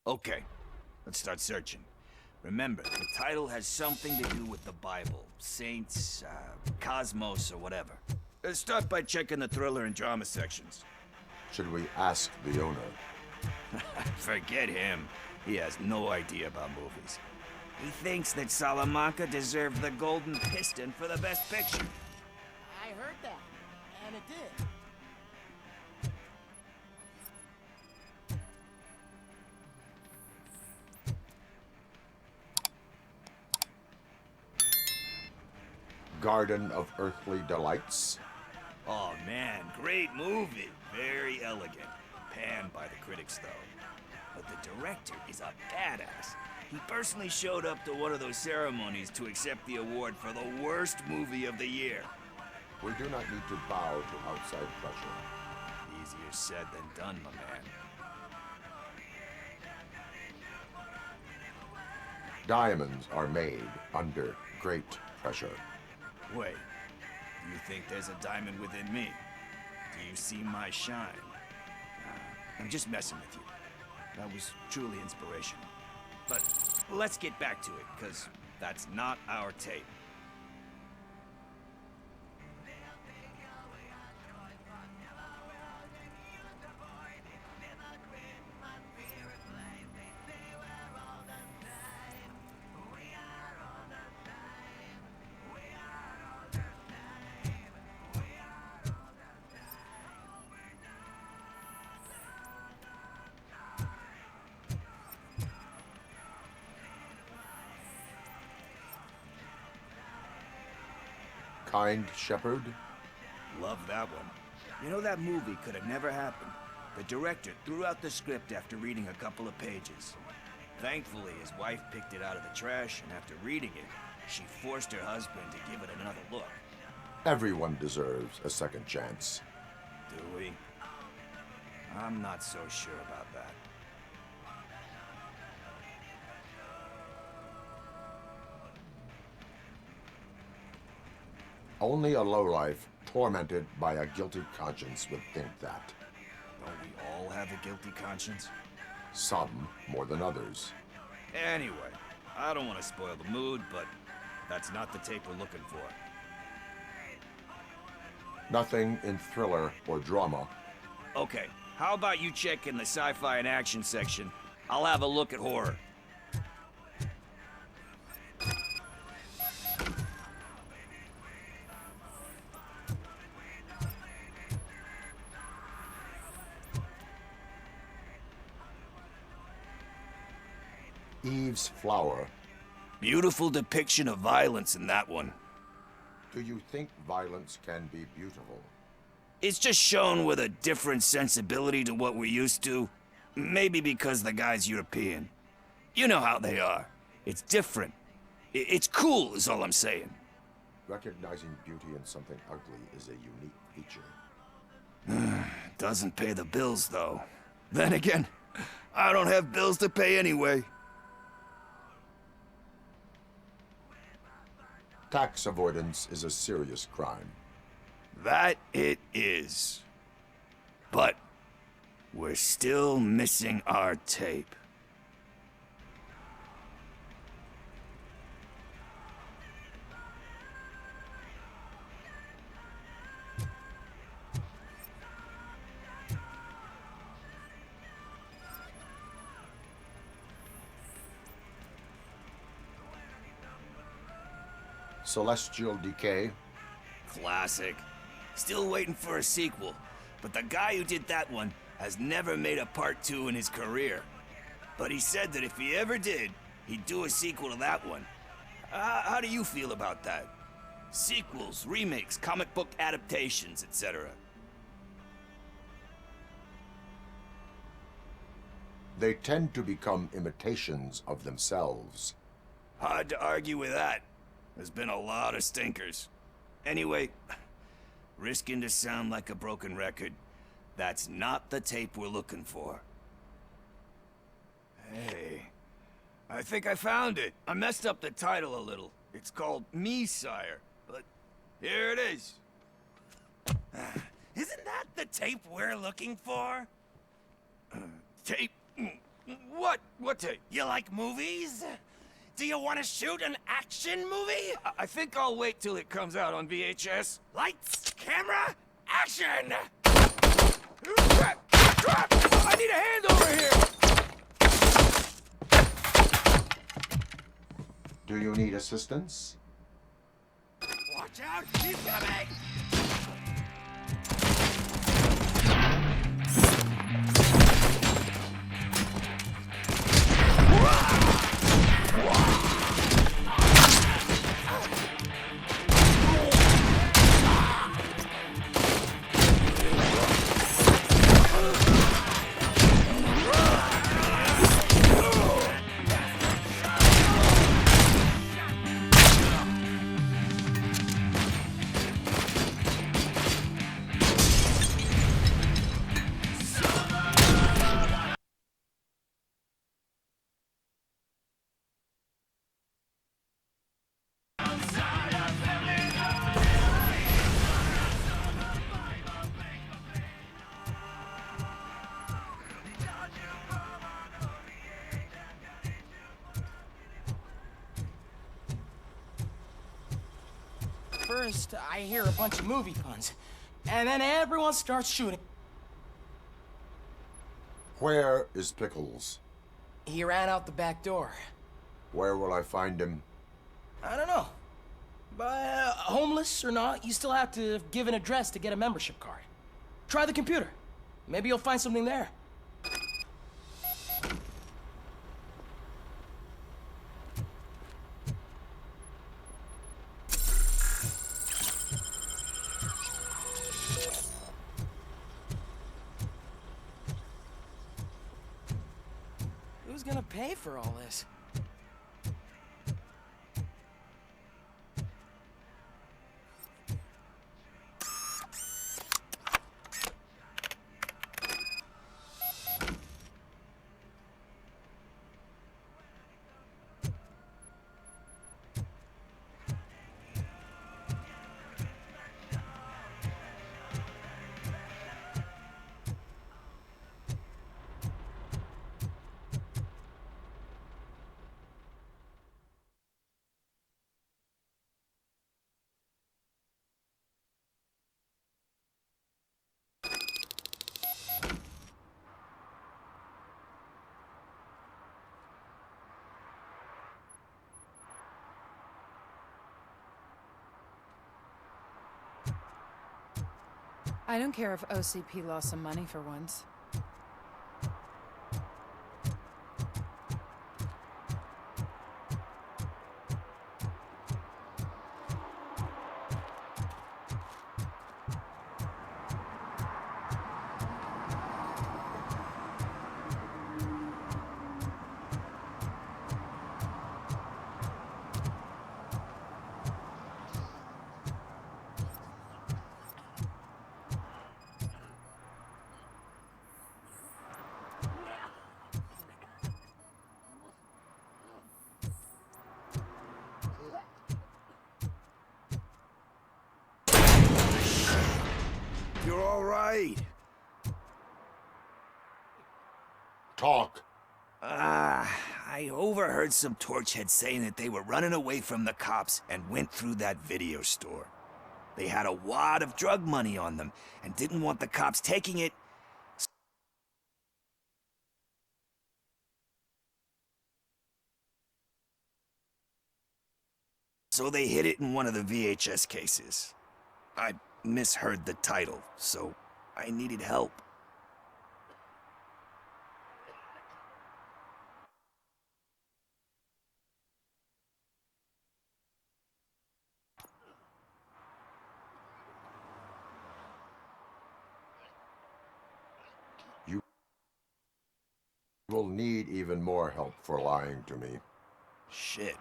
U: Okay, let's start searching. Remember, the title has something to do with the Bible, saints, cosmos, or whatever. Let's start by checking the thriller and drama sections.
E: Should we ask the owner?
U: Forget him. He has no idea about movies. He thinks that Salamanca deserved the Golden Piston for the Best Picture.
F: I heard that, and it did.
E: Garden of Earthly Delights?
U: Oh man, great movie. Very elegant. Panned by the critics, though. But the director is a badass. He personally showed up to one of those ceremonies to accept the award for the worst movie of the year.
E: We do not need to bow to outside pressure.
U: Easier said than done, my man.
E: Diamonds are made under great pressure.
U: Wait, you think there's a diamond within me? Do you see my shine? I'm just messing with you. That was truly inspirational. But let's get back to it, because that's not our tape.
E: Kind Shepherd?
U: Love that one. You know, that movie could have never happened. The director threw out the script after reading a couple of pages. Thankfully, his wife picked it out of the trash, and after reading it, she forced her husband to give it another look.
E: Everyone deserves a second chance.
U: Do we? I'm not so sure about that.
E: Only a lowlife tormented by a guilty conscience would think that.
U: Don't we all have a guilty conscience?
E: Some more than others.
U: Anyway, I don't want to spoil the mood, but that's not the tape we're looking for.
E: Nothing in thriller or drama.
U: Okay, how about you check in the sci-fi and action section? I'll have a look at horror.
E: Eve's Flower.
U: Beautiful depiction of violence in that one.
E: Do you think violence can be beautiful?
U: It's just shown with a different sensibility to what we're used to. Maybe because the guy's European. You know how they are. It's different. It's cool, is all I'm saying.
E: Recognizing beauty in something ugly is a unique feature.
U: Doesn't pay the bills, though. Then again, I don't have bills to pay anyway.
E: Tax avoidance is a serious crime.
U: That it is. But we're still missing our tape.
E: Celestial Decay.
U: Classic. Still waiting for a sequel, but the guy who did that one has never made a part 2 in his career. But he said that if he ever did, he'd do a sequel to that one. How do you feel about that? Sequels, remakes, comic book adaptations, etc.
E: They tend to become imitations of themselves.
U: Hard to argue with that. There's been a lot of stinkers. Anyway, risking to sound like a broken record, that's not the tape we're looking for. Hey, I think I found it. I messed up the title a little. It's called Me, Sire, but here it is.
M: Isn't that the tape we're looking for?
U: Tape? What? What tape?
M: You like movies? Do you want to shoot an action movie?
U: I think I'll wait till it comes out on VHS.
M: Lights, camera, action!
U: Crap! Crap! I need a hand over here!
E: Do you need assistance?
M: Watch out! He's coming!
F: First, I hear a bunch of movie puns, and then everyone starts shooting.
E: Where is Pickles?
F: He ran out the back door.
E: Where will I find him?
F: I don't know. But homeless or not, you still have to give an address to get a membership card. Try the computer. Maybe you'll find something there. Who's gonna pay for all this?
N: I don't care if OCP lost some money for once.
U: You're all right.
E: Talk.
U: I overheard some torchheads saying that they were running away from the cops and went through that video store. They had a wad of drug money on them and didn't want the cops taking it. So they hid it in one of the VHS cases. I misheard the title, so I needed help.
E: will need even more help for lying to me.
U: Shit.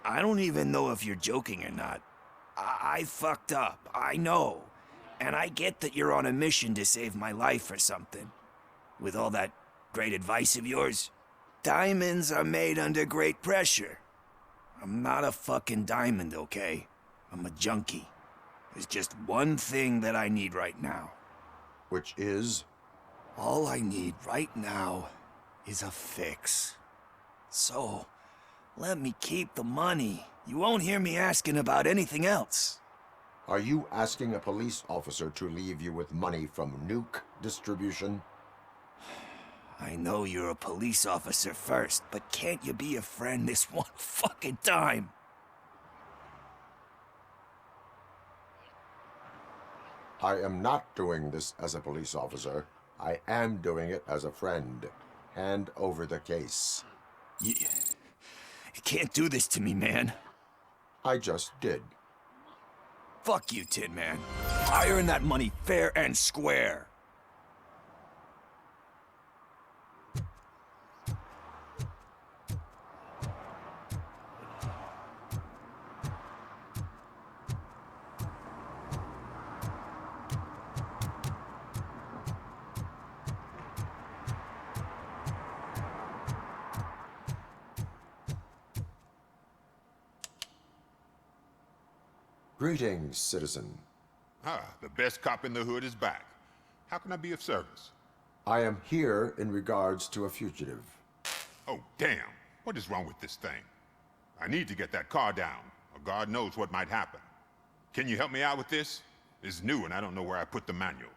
U: I don't even know if you're joking or not. I fucked up, I know. And I get that you're on a mission to save my life or something. With all that great advice of yours. Diamonds are made under great pressure. I'm not a fucking diamond, okay? I'm a junkie. There's just one thing that I need right now.
E: Which is?
U: All I need right now is a fix. So, let me keep the money. You won't hear me asking about anything else.
E: Are you asking a police officer to leave you with money from nuke distribution?
U: I know you're a police officer first, but can't you be a friend this one fucking time?
E: I am not doing this as a police officer. I am doing it as a friend. Hand over the case.
U: You can't do this to me, man.
E: I just did.
U: Fuck you, Tin Man. I earned that money fair and square.
E: Greetings, citizen.
T: Ah, the best cop in the hood is back. How can I be of service?
E: I am here in regards to a fugitive.
T: Oh, damn. What is wrong with this thing? I need to get that car down, or God knows what might happen. Can you help me out with this? It's new and I don't know where I put the manual.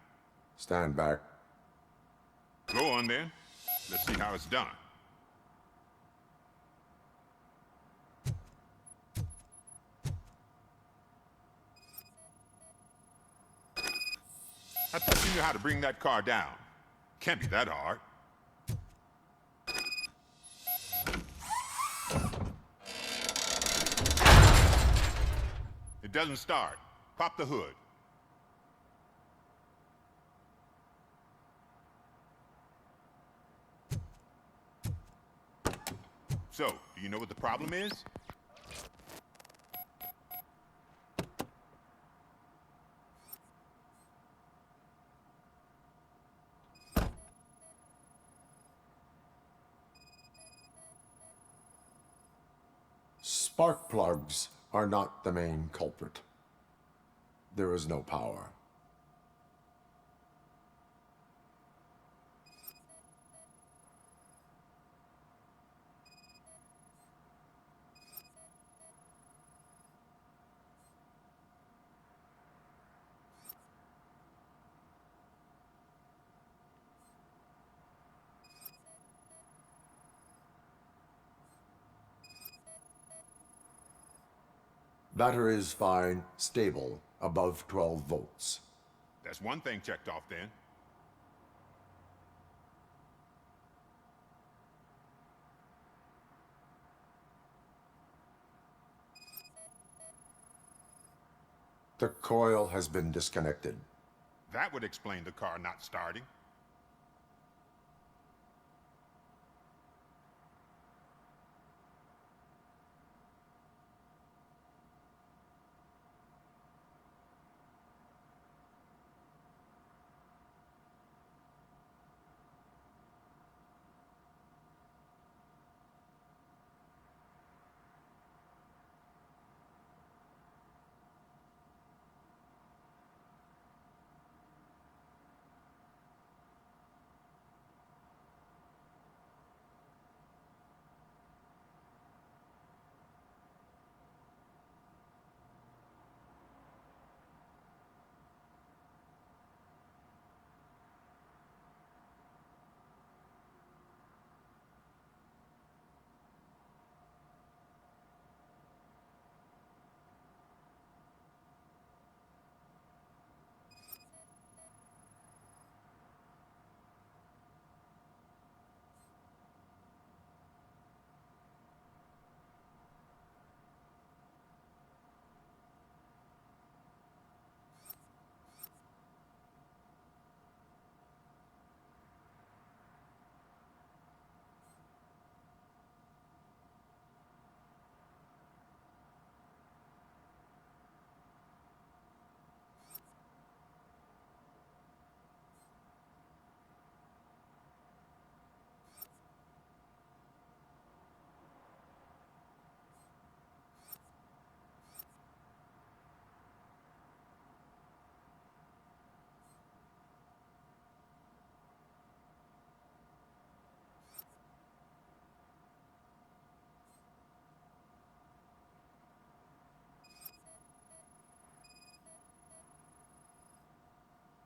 E: Stand back.
T: Go on then. Let's see how it's done. I thought you knew how to bring that car down. Can't be that hard. It doesn't start. Pop the hood. So, do you know what the problem is?
E: Spark plugs are not the main culprit. There is no power. Battery is fine, stable, above 12 volts.
T: That's one thing checked off then.
E: The coil has been disconnected.
T: That would explain the car not starting.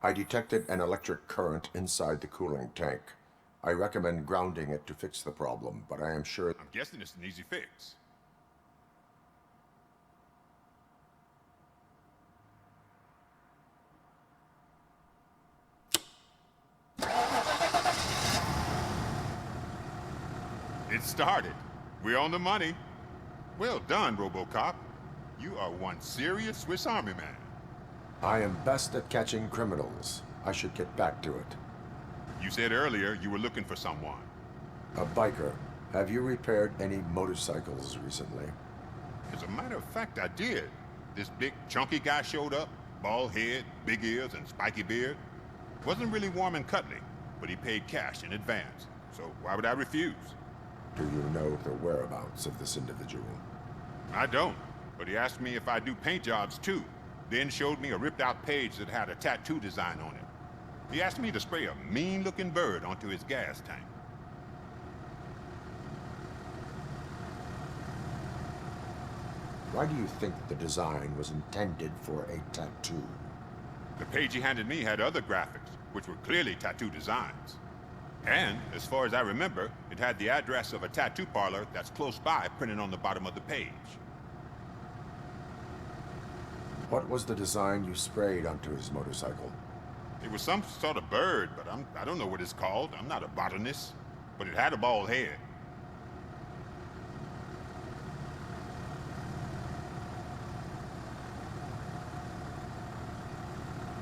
E: I detected an electric current inside the cooling tank. I recommend grounding it to fix the problem, but I am sure...
T: I'm guessing it's an easy fix. It started. We're on the money. Well done, RoboCop. You are one serious Swiss Army man.
E: I am best at catching criminals. I should get back to it.
T: You said earlier you were looking for someone.
E: A biker. Have you repaired any motorcycles recently?
T: As a matter of fact, I did. This big, chunky guy showed up. Bald head, big ears, and spiky beard. Wasn't really warm and cuddly, but he paid cash in advance. So why would I refuse?
E: Do you know the whereabouts of this individual?
T: I don't, but he asked me if I do paint jobs too, then showed me a ripped-out page that had a tattoo design on it. He asked me to spray a mean-looking bird onto his gas tank.
E: Why do you think the design was intended for a tattoo?
T: The page he handed me had other graphics, which were clearly tattoo designs. And, as far as I remember, it had the address of a tattoo parlor that's close by printed on the bottom of the page.
E: What was the design you sprayed onto his motorcycle?
T: It was some sort of bird, but I don't know what it's called. I'm not a botanist. But it had a bald head.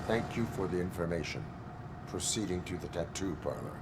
E: Thank you for the information. Proceeding to the tattoo parlor.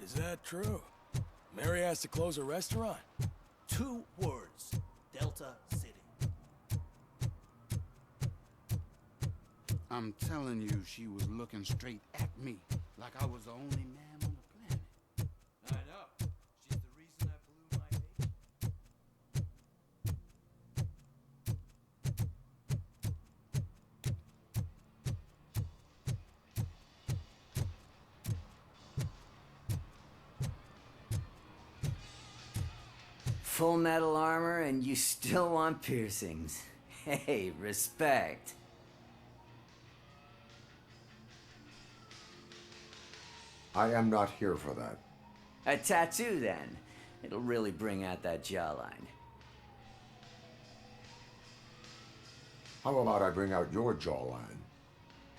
A: Is that true? Mary has to close a restaurant?
K: 2 words. Delta City.
O: I'm telling you, she was looking straight at me, like I was the only man on the planet.
K: I know. She's the reason I blew my baby.
R: Full metal armor and you still want piercings. Hey, respect.
E: I am not here for that.
R: A tattoo, then. It'll really bring out that jawline.
E: How about I bring out your jawline?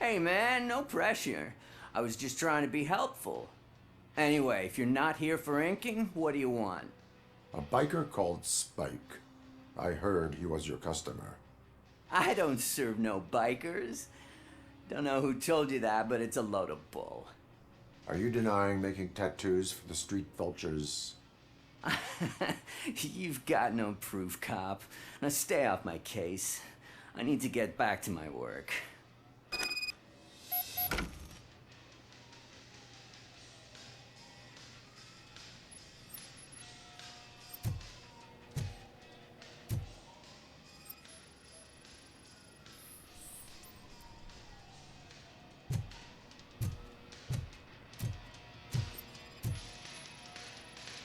R: Hey, man, no pressure. I was just trying to be helpful. Anyway, if you're not here for inking, what do you want?
E: A biker called Spike. I heard he was your customer.
R: I don't serve no bikers. Don't know who told you that, but it's a load of bull.
E: Are you denying making tattoos for the street vultures?
R: You've got no proof, cop. Now stay off my case. I need to get back to my work.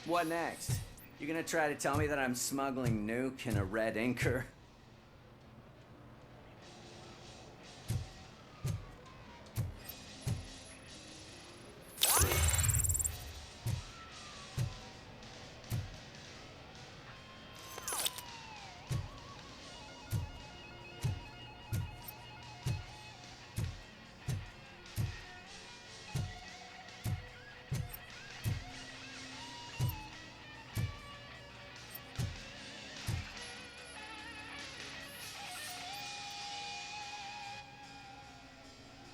R: What next? You gonna try to tell me that I'm smuggling nuke in a red inker?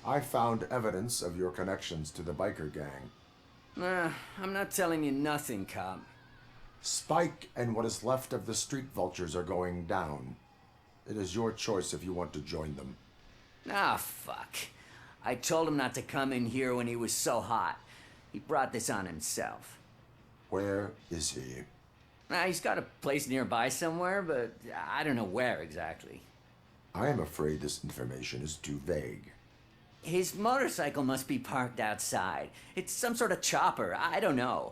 E: I found evidence of your connections to the biker gang.
R: I'm not telling you nothing, cop.
E: Spike and what is left of the street vultures are going down. It is your choice if you want to join them.
R: Ah, fuck. I told him not to come in here when he was so hot. He brought this on himself.
E: Where is he?
R: He's got a place nearby somewhere, but I don't know where exactly.
E: I am afraid this information is too vague.
R: His motorcycle must be parked outside. It's some sort of chopper. I don't know.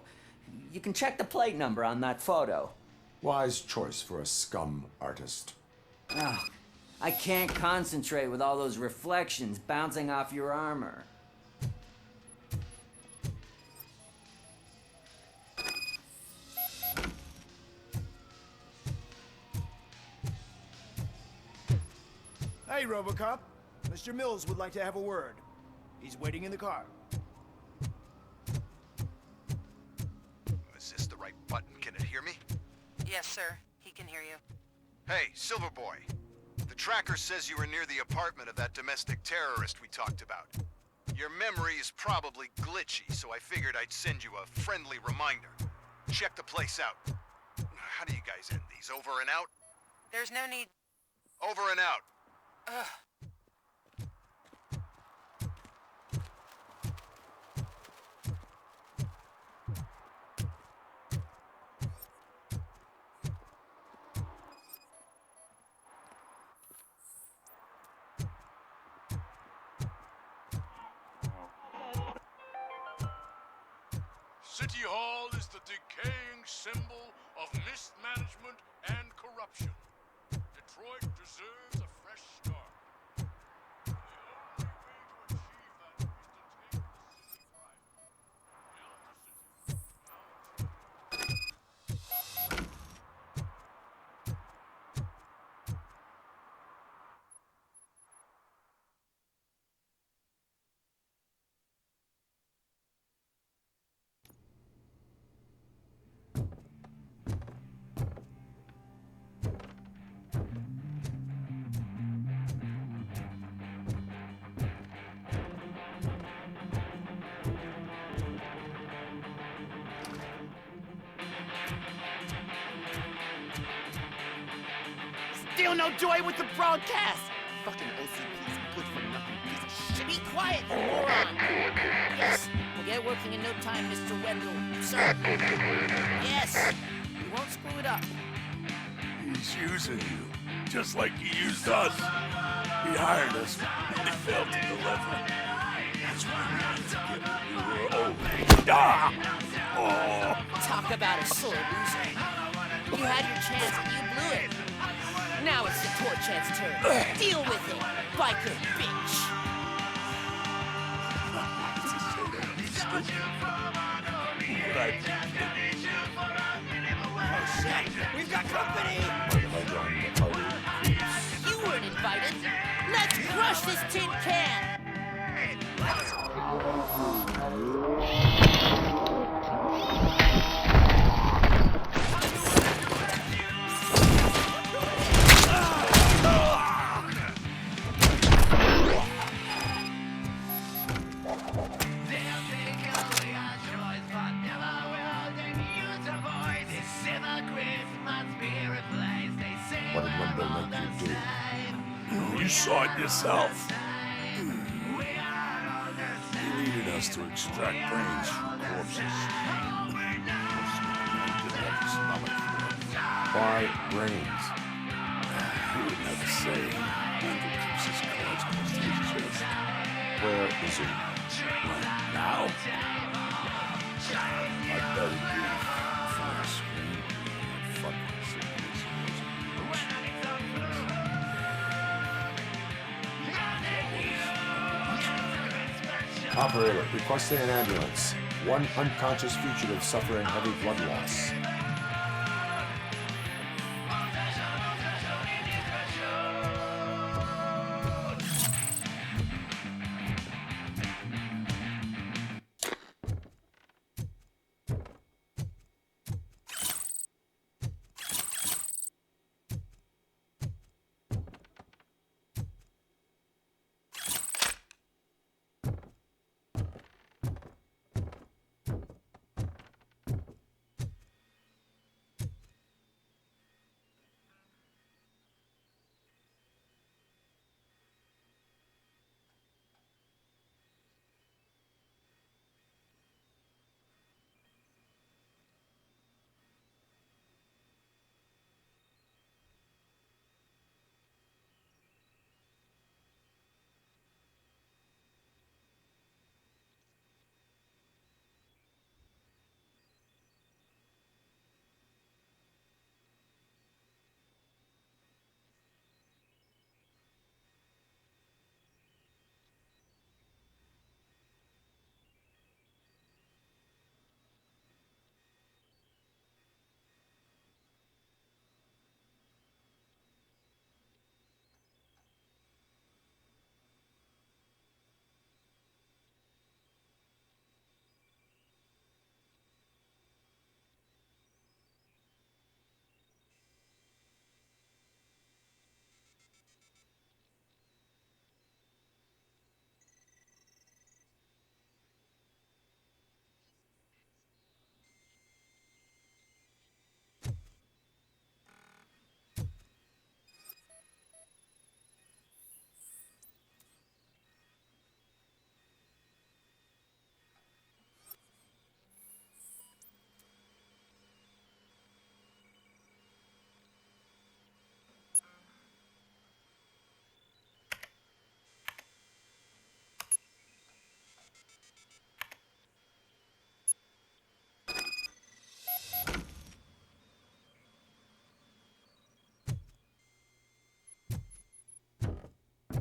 R: You can check the plate number on that photo.
E: Wise choice for a scum artist.
R: Oh, I can't concentrate with all those reflections bouncing off your armor.
D: Hey, RoboCop. Mr. Mills would like to have a word. He's waiting in the car.
Q: Is this the right button? Can it hear me?
H: Yes, sir. He can hear you.
Q: Hey, Silverboy. The tracker says you were near the apartment of that domestic terrorist we talked about. Your memory is probably glitchy, so I figured I'd send you a friendly reminder. Check the place out. How do you guys end these? Over and out?
H: There's no need.
Q: Over and out.
H: Ugh.
C: City Hall is the decaying symbol of mismanagement and corruption. Detroit deserves a fresh start. The only way to achieve that is to take the city private.
M: Still no joy with the broadcast! Fucking OCP's good-for-nothing piece of shit. Be quiet, you moron! Yes, we'll get working in no time, Mr. Wendell. Sir. Yes! You won't screw it up.
C: He's using you, just like he used us. He hired us, and he failed to deliver. That's why we had to get him. We were old. Ah! Oh!
H: Talk about a sore loser. You had your chance and you blew it. Now it's the Torchhead's turn. Deal with it, biker bitch.
M: Oh shit! We've got company!
H: You weren't invited. Let's crush this tin can.
E: What did Wendell make you do?
C: You saw it yourself. He needed us to extract brains from corpses.
E: Why brains?
C: He would never say. Wendell keeps his cards close to his chest.
E: Where is he?
C: Right now? I bet he'd be on the screen. Fucking sickness.
E: Operator, requesting an ambulance. One unconscious fugitive suffering heavy blood loss.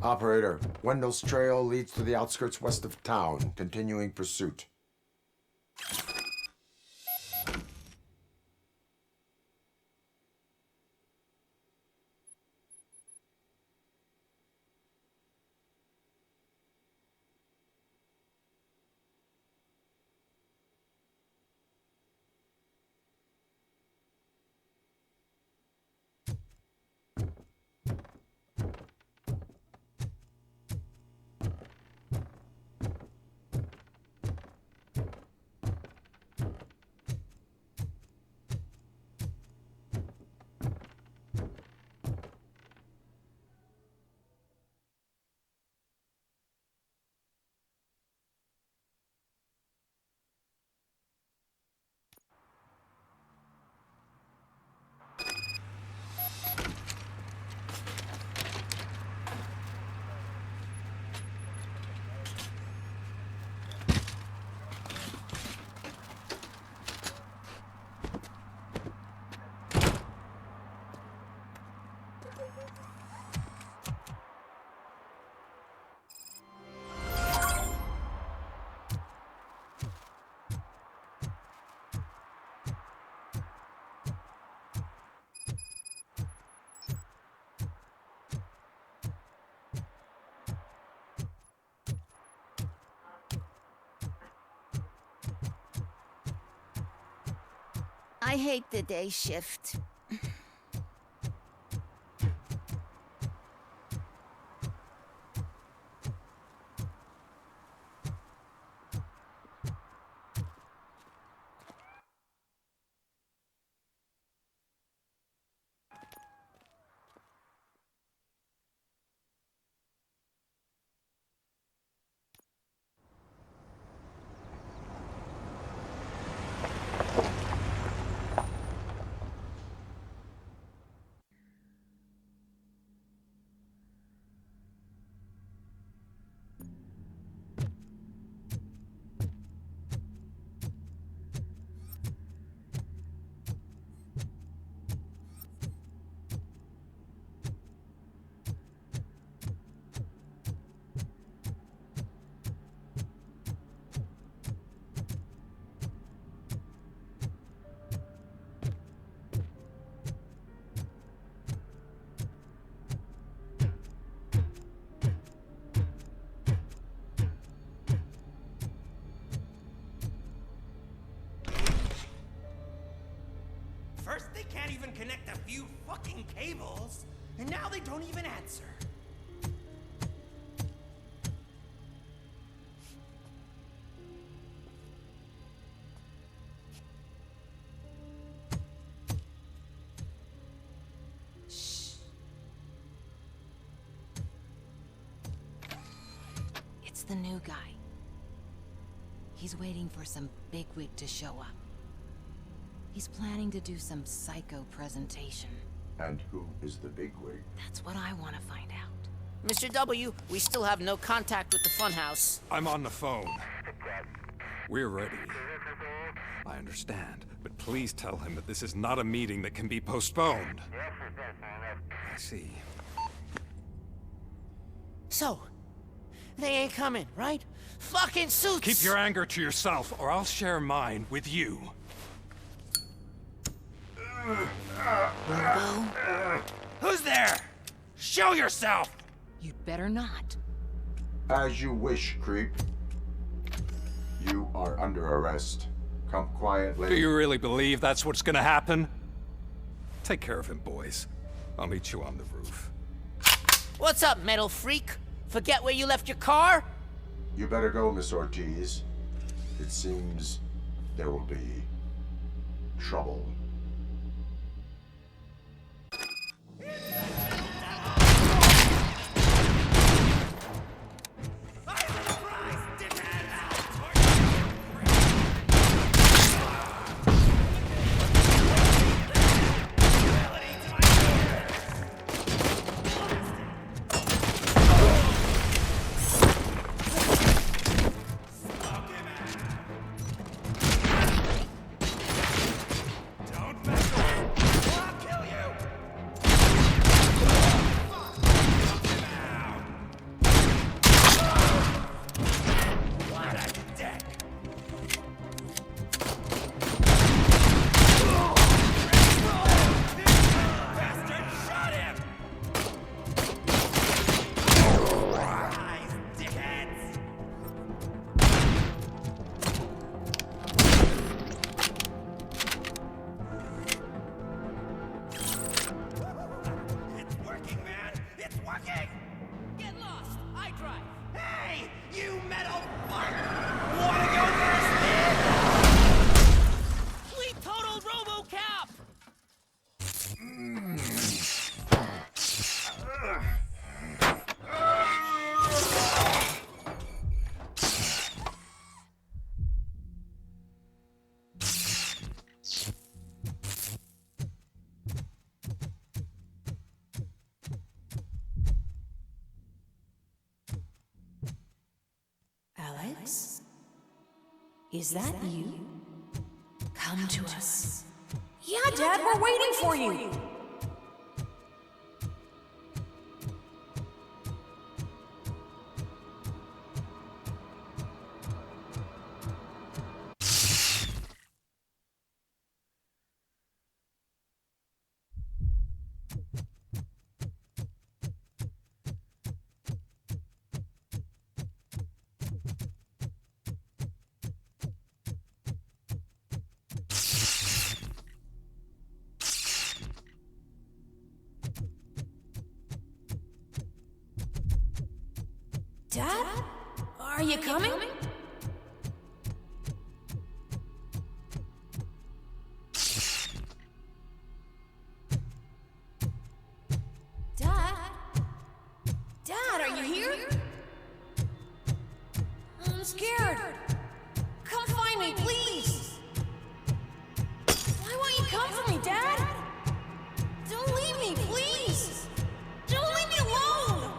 E: Operator, Wendell's trail leads to the outskirts west of town, continuing pursuit.
H: I hate the day shift.
F: First, they can't even connect a few fucking cables, and now they don't even answer.
N: Shh. It's the new guy. He's waiting for some bigwig to show up. He's planning to do some psycho presentation.
E: And who is the bigwig?
N: That's what I want to find out.
M: Mr. W, we still have no contact with the funhouse.
G: I'm on the phone. We're ready. I understand, but please tell him that this is not a meeting that can be postponed. I see.
M: So, they ain't coming, right? Fucking suits!
G: Keep your anger to yourself, or I'll share mine with you.
N: Robo?
F: Who's there? Show yourself!
N: You'd better not.
E: As you wish, creep. You are under arrest. Come quietly.
G: Do you really believe that's what's gonna happen? Take care of him, boys. I'll meet you on the roof.
M: What's up, metal freak? Forget where you left your car?
E: You better go, Miss Ortiz. It seems there will be trouble.
F: Don't
B: Is that you? Come to us.
S: Yeah, Dad, we're waiting for you. Dad? Are you coming? Dad? Dad, are you here? I'm scared. Come find me, please. Why won't you come for me, Dad? Don't leave me, please. Don't leave me alone.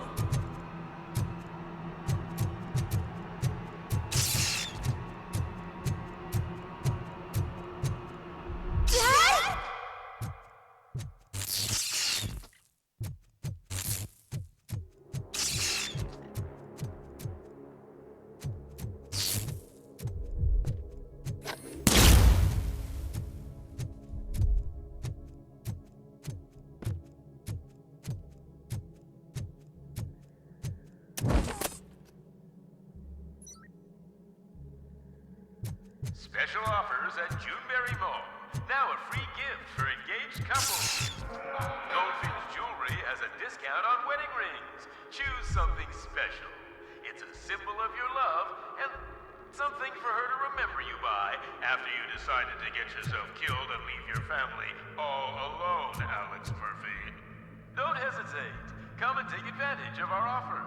L: Special offers at Juneberry Mall. Now a free gift for engaged couples. Goldfinch Jewelry has a discount on wedding rings. Choose something special. It's a symbol of your love and something for her to remember you by after you decided to get yourself killed and leave your family all alone, Alex Murphy. Don't hesitate. Come and take advantage of our offer.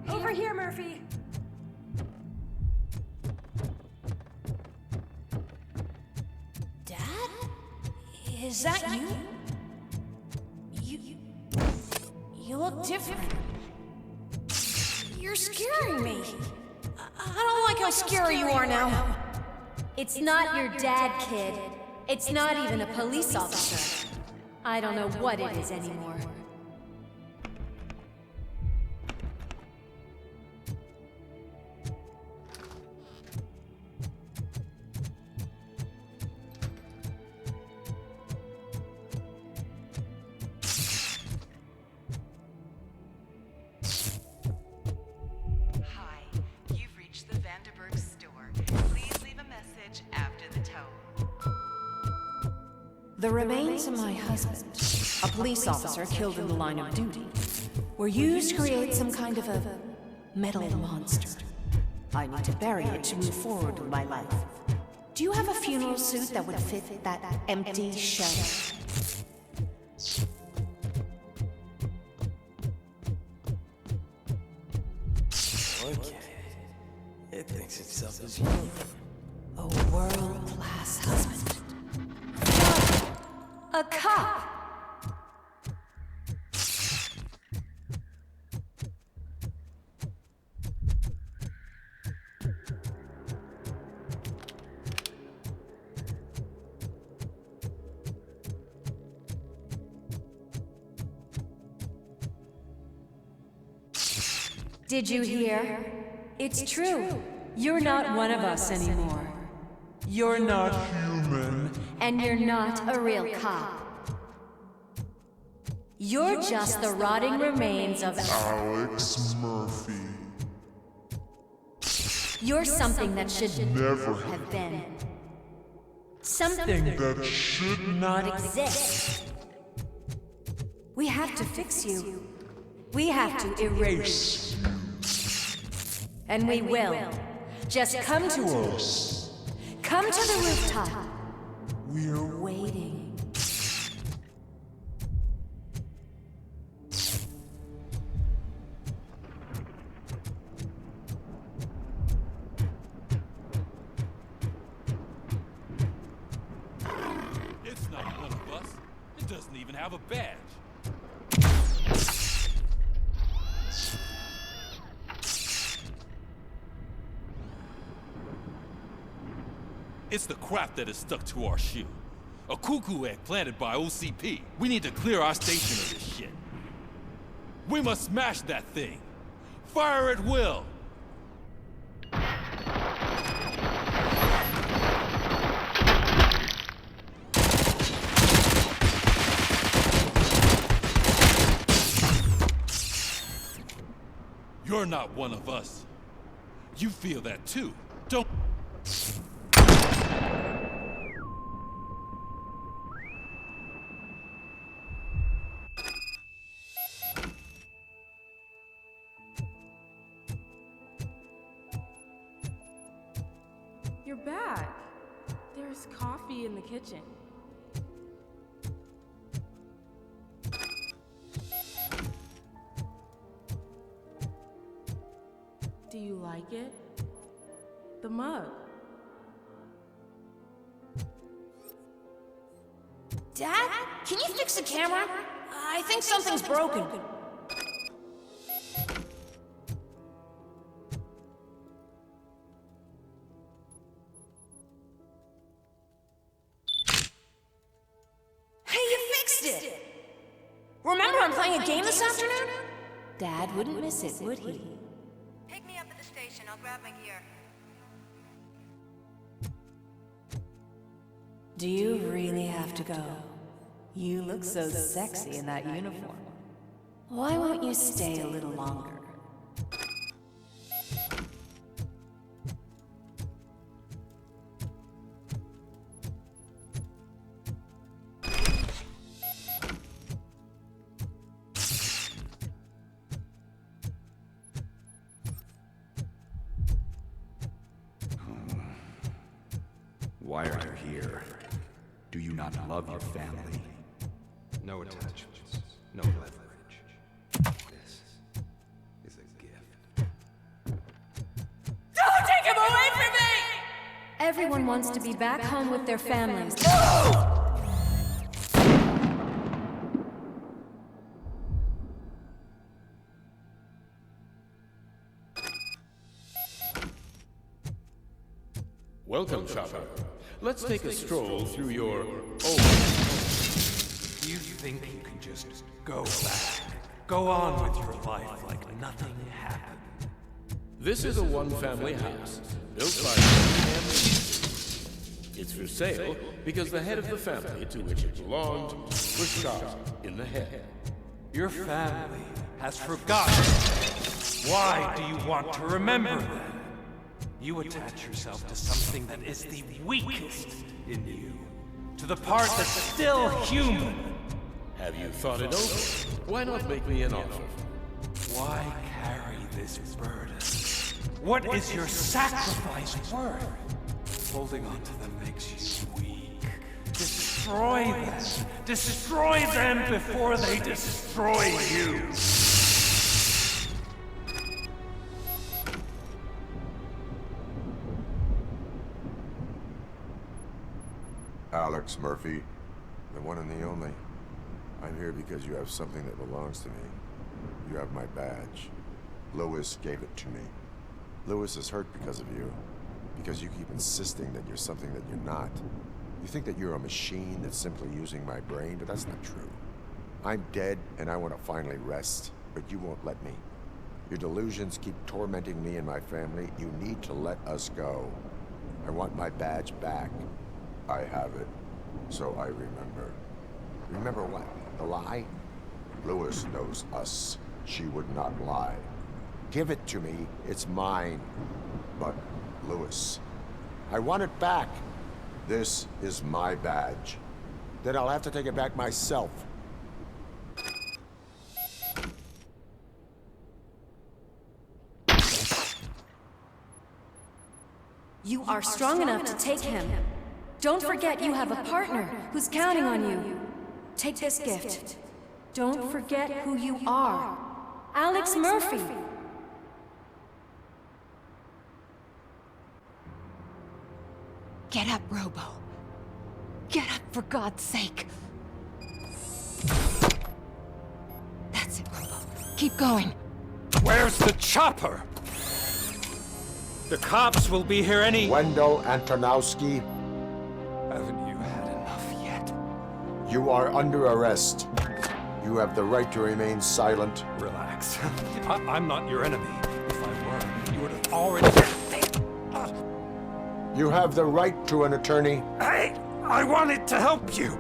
S: Over here, Murphy. Dad? Is that you? You look different. You're scaring me. I don't like how scary you are now.
B: It's not your dad, kid. It's not even a police officer. I don't know what it is anymore.
V: The remains of my husband, a police officer killed in the line of duty, were used to create some kind of a metal monster. I need to bury it to move forward with my life. Do you have a funeral suit that would fit that empty shell?
A: Look at it. It thinks itself as human.
V: A world-class husband.
B: A cop! Did you hear? It's true. You're not one of us anymore.
X: You're not human.
B: And you're not a real cop. You're just the rotting remains of
X: Alex Murphy.
B: You're something that should
X: never
B: have been.
X: Something that should
B: not exist. We have to fix you. We have to erase you. And we will. Just come to us. Come to the rooftop.
X: We're
B: waiting.
I: doesn't even have a badge. It's the crap that is stuck to our shoe. A cuckoo egg planted by OCP. We need to clear our station of this shit. We must smash that thing. Fire at will. You're not one of us. You feel that too, don't...
J: You're back. There's coffee in the kitchen. Do you like it? The mug.
B: Dad, can you fix the camera? I think something's broken. Hey, you fixed it! Remember I'm playing a game this afternoon?
V: Dad wouldn't miss it, would he?
S: Pick me up at the station. I'll grab my gear.
V: Do you really have to go? You look so sexy in that uniform. Why won't you stay a little longer?
P: Why are you here? Do you not love your family?
G: No attachments, no leverage. This is a gift.
B: Don't take him away from me!
V: Everyone wants to be back home with their families.
W: Welcome, shopper. Let's take a stroll through your... Oh.
G: You think you can just go back, go on with your life like nothing happened?
W: This is a one-family house, built by one family. It's for sale because the head of the family to which it belonged was shot in the head.
G: Your family has forgotten. Why do you want to remember them? You attach yourself to something that is the weakest in you, to the part that's still human.
W: Have you thought it over? Why not make me an offer?
G: Why carry this burden? What is your sacrifice worth? Holding on to them makes you weak. Destroy them. Destroy them before they destroy you.
E: Alex Murphy, the one and the only. I'm here because you have something that belongs to me. You have my badge. Lewis gave it to me. Lewis is hurt because of you. Because you keep insisting that you're something that you're not. You think that you're a machine that's simply using my brain, but that's not true. I'm dead, and I want to finally rest, but you won't let me. Your delusions keep tormenting me and my family. You need to let us go. I want my badge back. I have it, so I remember. Remember what? The lie? Lewis knows us. She would not lie. Give it to me. It's mine. But, Lewis, I want it back. This is my badge. Then I'll have to take it back myself.
V: You are strong enough to take him. Don't forget you have a partner who's counting on you. Take this gift. Don't forget who you are. Alex Murphy.
N: Get up, Robo. Get up, for God's sake. Keep going.
G: Where's the chopper? The cops will be here any...
E: Wendell Antonowski,
G: Haven't you had enough yet?
E: you are under arrest. You have the right to remain silent.
G: Relax. I'm not your enemy. If I were, you would have already...
E: You have the right to an attorney.
G: Hey! I wanted to help you!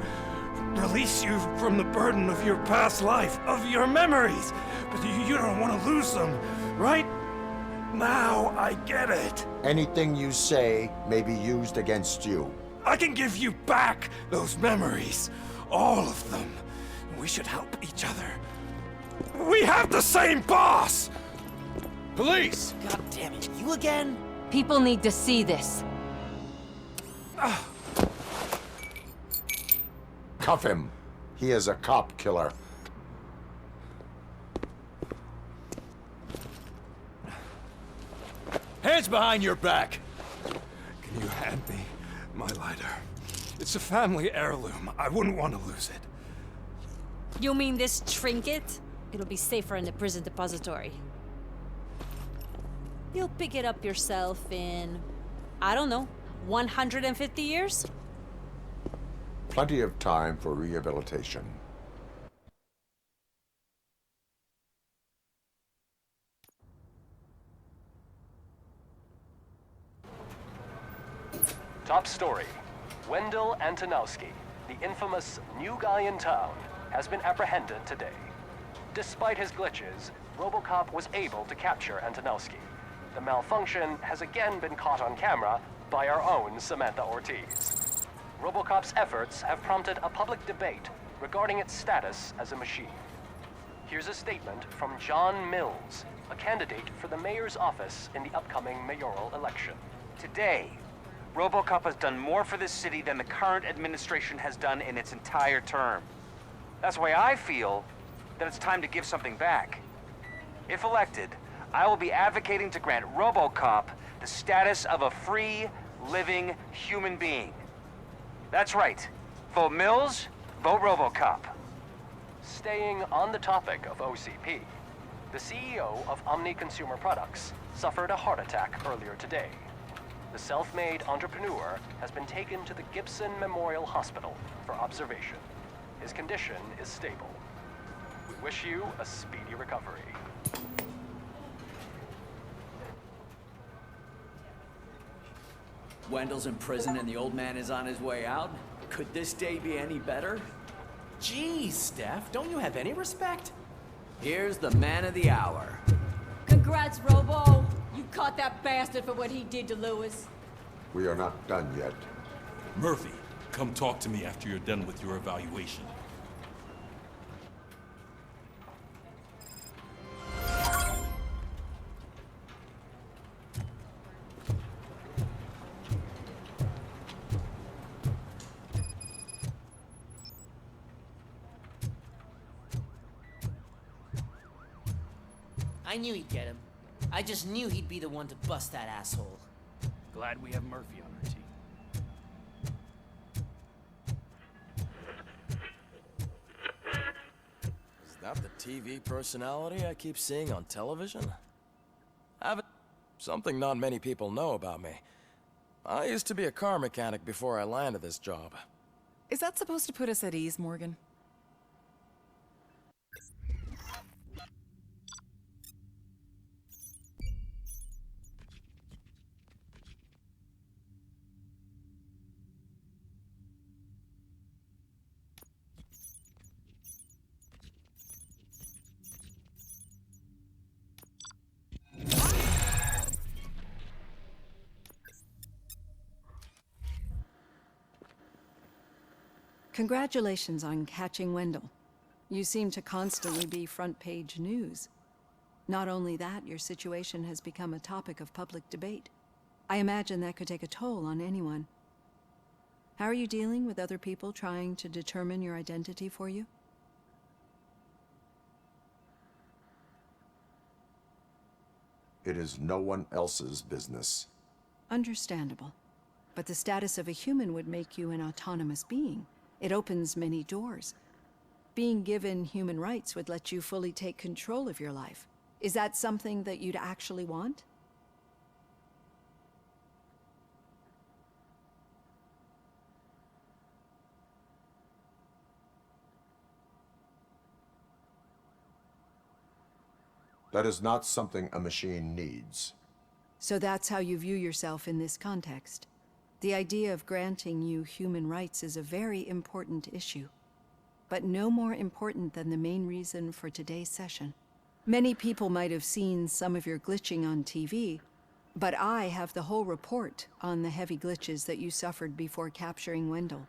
G: Release you from the burden of your past life, of your memories! But you don't want to lose them, right? Now I get it.
E: Anything you say may be used against you.
G: I can give you back those memories. All of them. We should help each other. We have the same boss!
F: Police!
M: God damn it, you again?
N: People need to see this.
E: Cuff him. He is a cop killer.
F: Hands behind your back!
G: Can you hand me my lighter? It's a family heirloom. I wouldn't want to lose it.
K: You mean this trinket? It'll be safer in the prison depository. You'll pick it up yourself in, I don't know, 150 years?
E: Plenty of time for rehabilitation.
O: Top story. Wendell Antonowski, the infamous new guy in town, has been apprehended today. Despite his glitches, RoboCop was able to capture Antonowski. The malfunction has again been caught on camera by our own Samantha Ortiz. RoboCop's efforts have prompted a public debate regarding its status as a machine. Here's a statement from John Mills, a candidate for the mayor's office in the upcoming mayoral election.
T: Today, RoboCop has done more for this city than the current administration has done in its entire term. That's why I feel that it's time to give something back. If elected, I will be advocating to grant RoboCop the status of a free, living human being. That's right. Vote Mills, vote RoboCop.
O: Staying on the topic of OCP, the CEO of Omni Consumer Products suffered a heart attack earlier today. The self-made entrepreneur has been taken to the Gibson Memorial Hospital for observation. His condition is stable. We wish you a speedy recovery.
R: Wendell's in prison and the old man is on his way out. Could this day be any better?
F: Jeez, Steph, don't you have any respect?
R: Here's the man of the hour.
K: Congrats, Robo! You caught that bastard for what he did to Lewis.
E: We are not done yet.
I: Murphy, come talk to me after you're done with your evaluation.
M: I knew he'd get him. I just knew he'd be the one to bust that asshole.
F: Glad we have Murphy on our team.
A: Is that the TV personality I keep seeing on television? Something not many people know about me. I used to be a car mechanic before I landed this job.
U: Is that supposed to put us at ease, Morgan?
V: Congratulations on catching Wendell. You seem to constantly be front-page news. Not only that, your situation has become a topic of public debate. I imagine that could take a toll on anyone. How are you dealing with other people trying to determine your identity for you?
E: It is no one else's business.
V: Understandable. But the status of a human would make you an autonomous being. It opens many doors. being given human rights would let you fully take control of your life. Is that something that you'd actually want?
E: That is not something a machine needs.
V: So that's how you view yourself in this context. The idea of granting you human rights is a very important issue, but no more important than the main reason for today's session. Many people might have seen some of your glitching on TV, but I have the whole report on the heavy glitches that you suffered before capturing Wendell.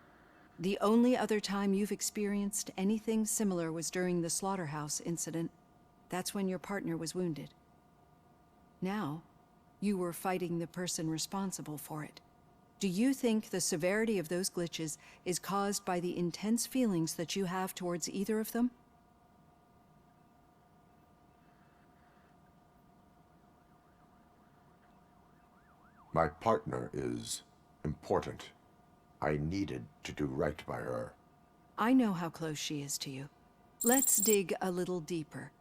V: The only other time you've experienced anything similar was during the slaughterhouse incident. That's when your partner was wounded. Now, you were fighting the person responsible for it. Do you think the severity of those glitches is caused by the intense feelings that you have towards either of them?
E: My partner is important. I needed to do right by her.
V: I know how close she is to you. Let's dig a little deeper.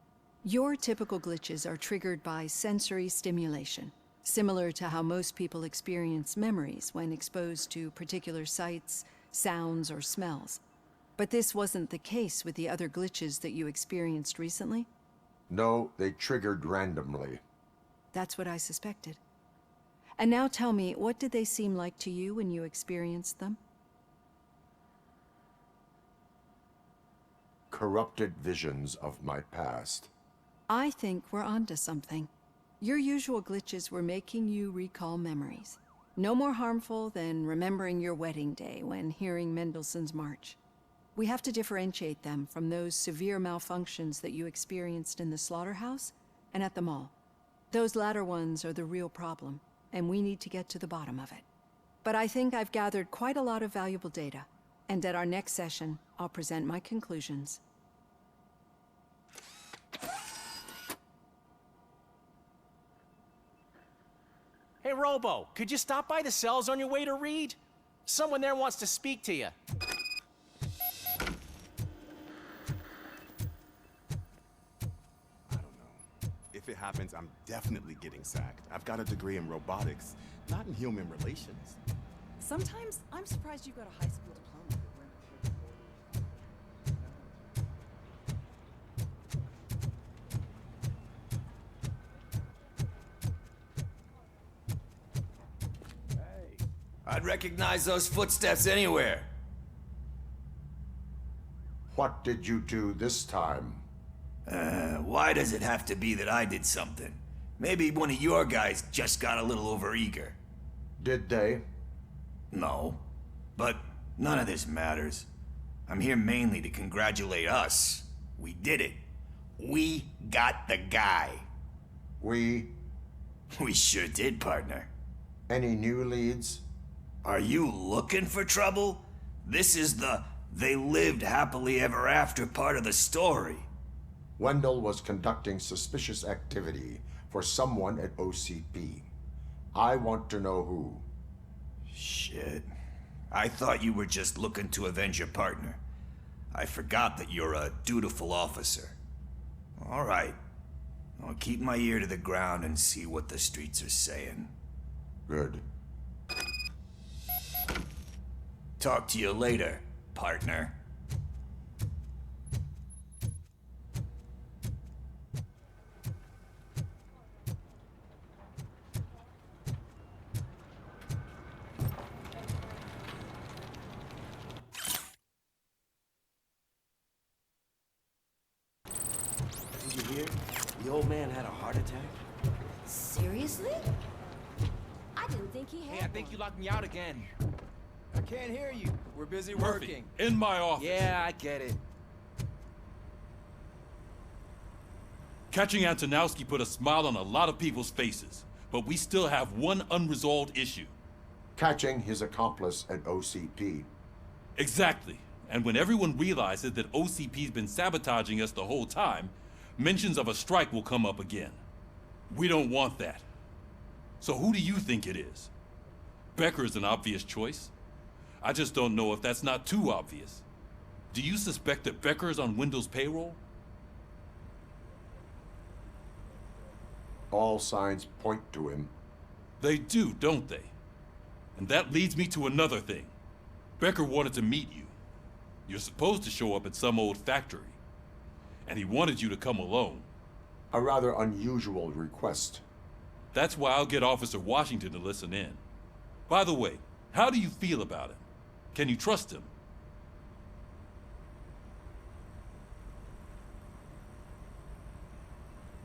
V: Your typical glitches are triggered by sensory stimulation, similar to how most people experience memories when exposed to particular sights, sounds, or smells. But this wasn't the case with the other glitches that you experienced recently?
E: No, they triggered randomly.
V: That's what I suspected. And now tell me, what did they seem like to you when you experienced them?
E: Corrupted visions of my past.
V: I think we're onto something. Your usual glitches were making you recall memories. No more harmful than remembering your wedding day when hearing Mendelssohn's March. We have to differentiate them from those severe malfunctions that you experienced in the slaughterhouse and at the mall. Those latter ones are the real problem, and we need to get to the bottom of it. But I think I've gathered quite a lot of valuable data, and at our next session, I'll present my conclusions.
F: Hey, Robo, could you stop by the cells on your way to Reed? Someone there wants to speak to you.
C: If it happens, I'm definitely getting sacked. I've got a degree in robotics, not in human relations.
U: Sometimes I'm surprised you got a high school diploma.
D: I'd recognize those footsteps anywhere.
E: What did you do this time?
D: Why does it have to be that I did something? Maybe one of your guys just got a little overeager.
E: Did they?
D: No. But none of this matters. I'm here mainly to congratulate us. We did it. We got the guy.
E: We
D: sure did, partner.
E: Any new leads?
D: Are you looking for trouble? This is the they lived happily ever after part of the story.
E: Wendell was conducting suspicious activity for someone at OCP. I want to know who.
D: Shit. I thought you were just looking to avenge your partner. I forgot that you're a dutiful officer. All right. I'll keep my ear to the ground and see what the streets are saying.
E: Good.
D: Talk to you later, partner.
H: Did you hear? The old man had a heart attack.
S: Seriously? I didn't think he had.
F: Hey, I think you locked me out again.
A: I can't hear you. We're busy
I: Murphy,
A: working.
I: in my office.
F: Yeah, I get it.
I: Catching Antonowski put a smile on a lot of people's faces, but we still have one unresolved issue.
E: Catching his accomplice at OCP.
I: Exactly. And when everyone realizes that OCP's been sabotaging us the whole time, mentions of a strike will come up again. We don't want that. So who do you think it is? Becker is an obvious choice. I just don't know if that's not too obvious. Do you suspect that Becker's on Wendell's payroll?
E: All signs point to him.
I: They do, don't they? And that leads me to another thing. Becker wanted to meet you. You're supposed to show up at some old factory. And he wanted you to come alone.
E: A rather unusual request.
I: That's why I'll get Officer Washington to listen in. By the way, how do you feel about him? Can you trust him?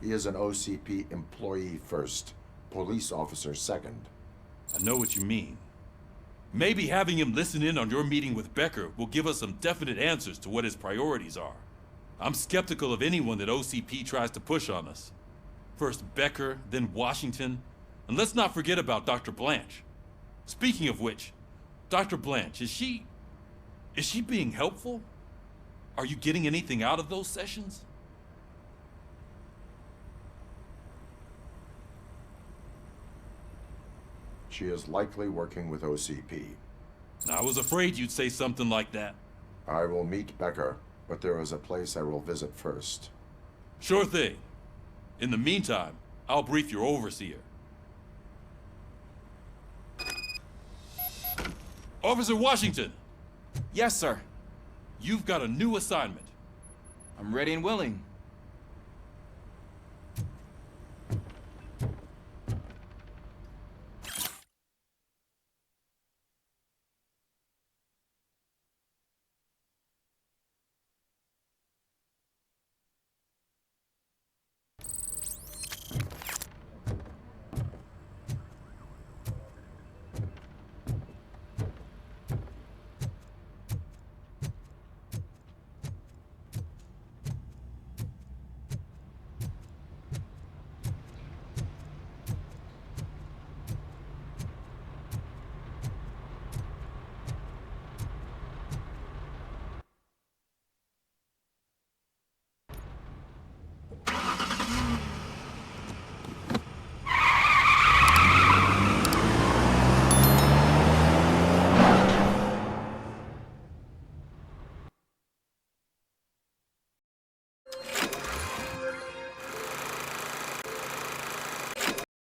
E: He is an OCP employee first, police officer second.
I: I know what you mean. Maybe having him listen in on your meeting with Becker will give us some definite answers to what his priorities are. I'm skeptical of anyone that OCP tries to push on us. First Becker, then Washington, and let's not forget about Dr. Blanche. Speaking of which, Dr. Blanche, is she being helpful? Are you getting anything out of those sessions?
E: She is likely working with OCP.
I: I was afraid you'd say something like that.
E: I will meet Becker, but there is a place I will visit first.
I: Sure thing. In the meantime, I'll brief your overseer. Officer Washington!
J: Yes, sir.
I: You've got a new assignment.
J: I'm ready and willing.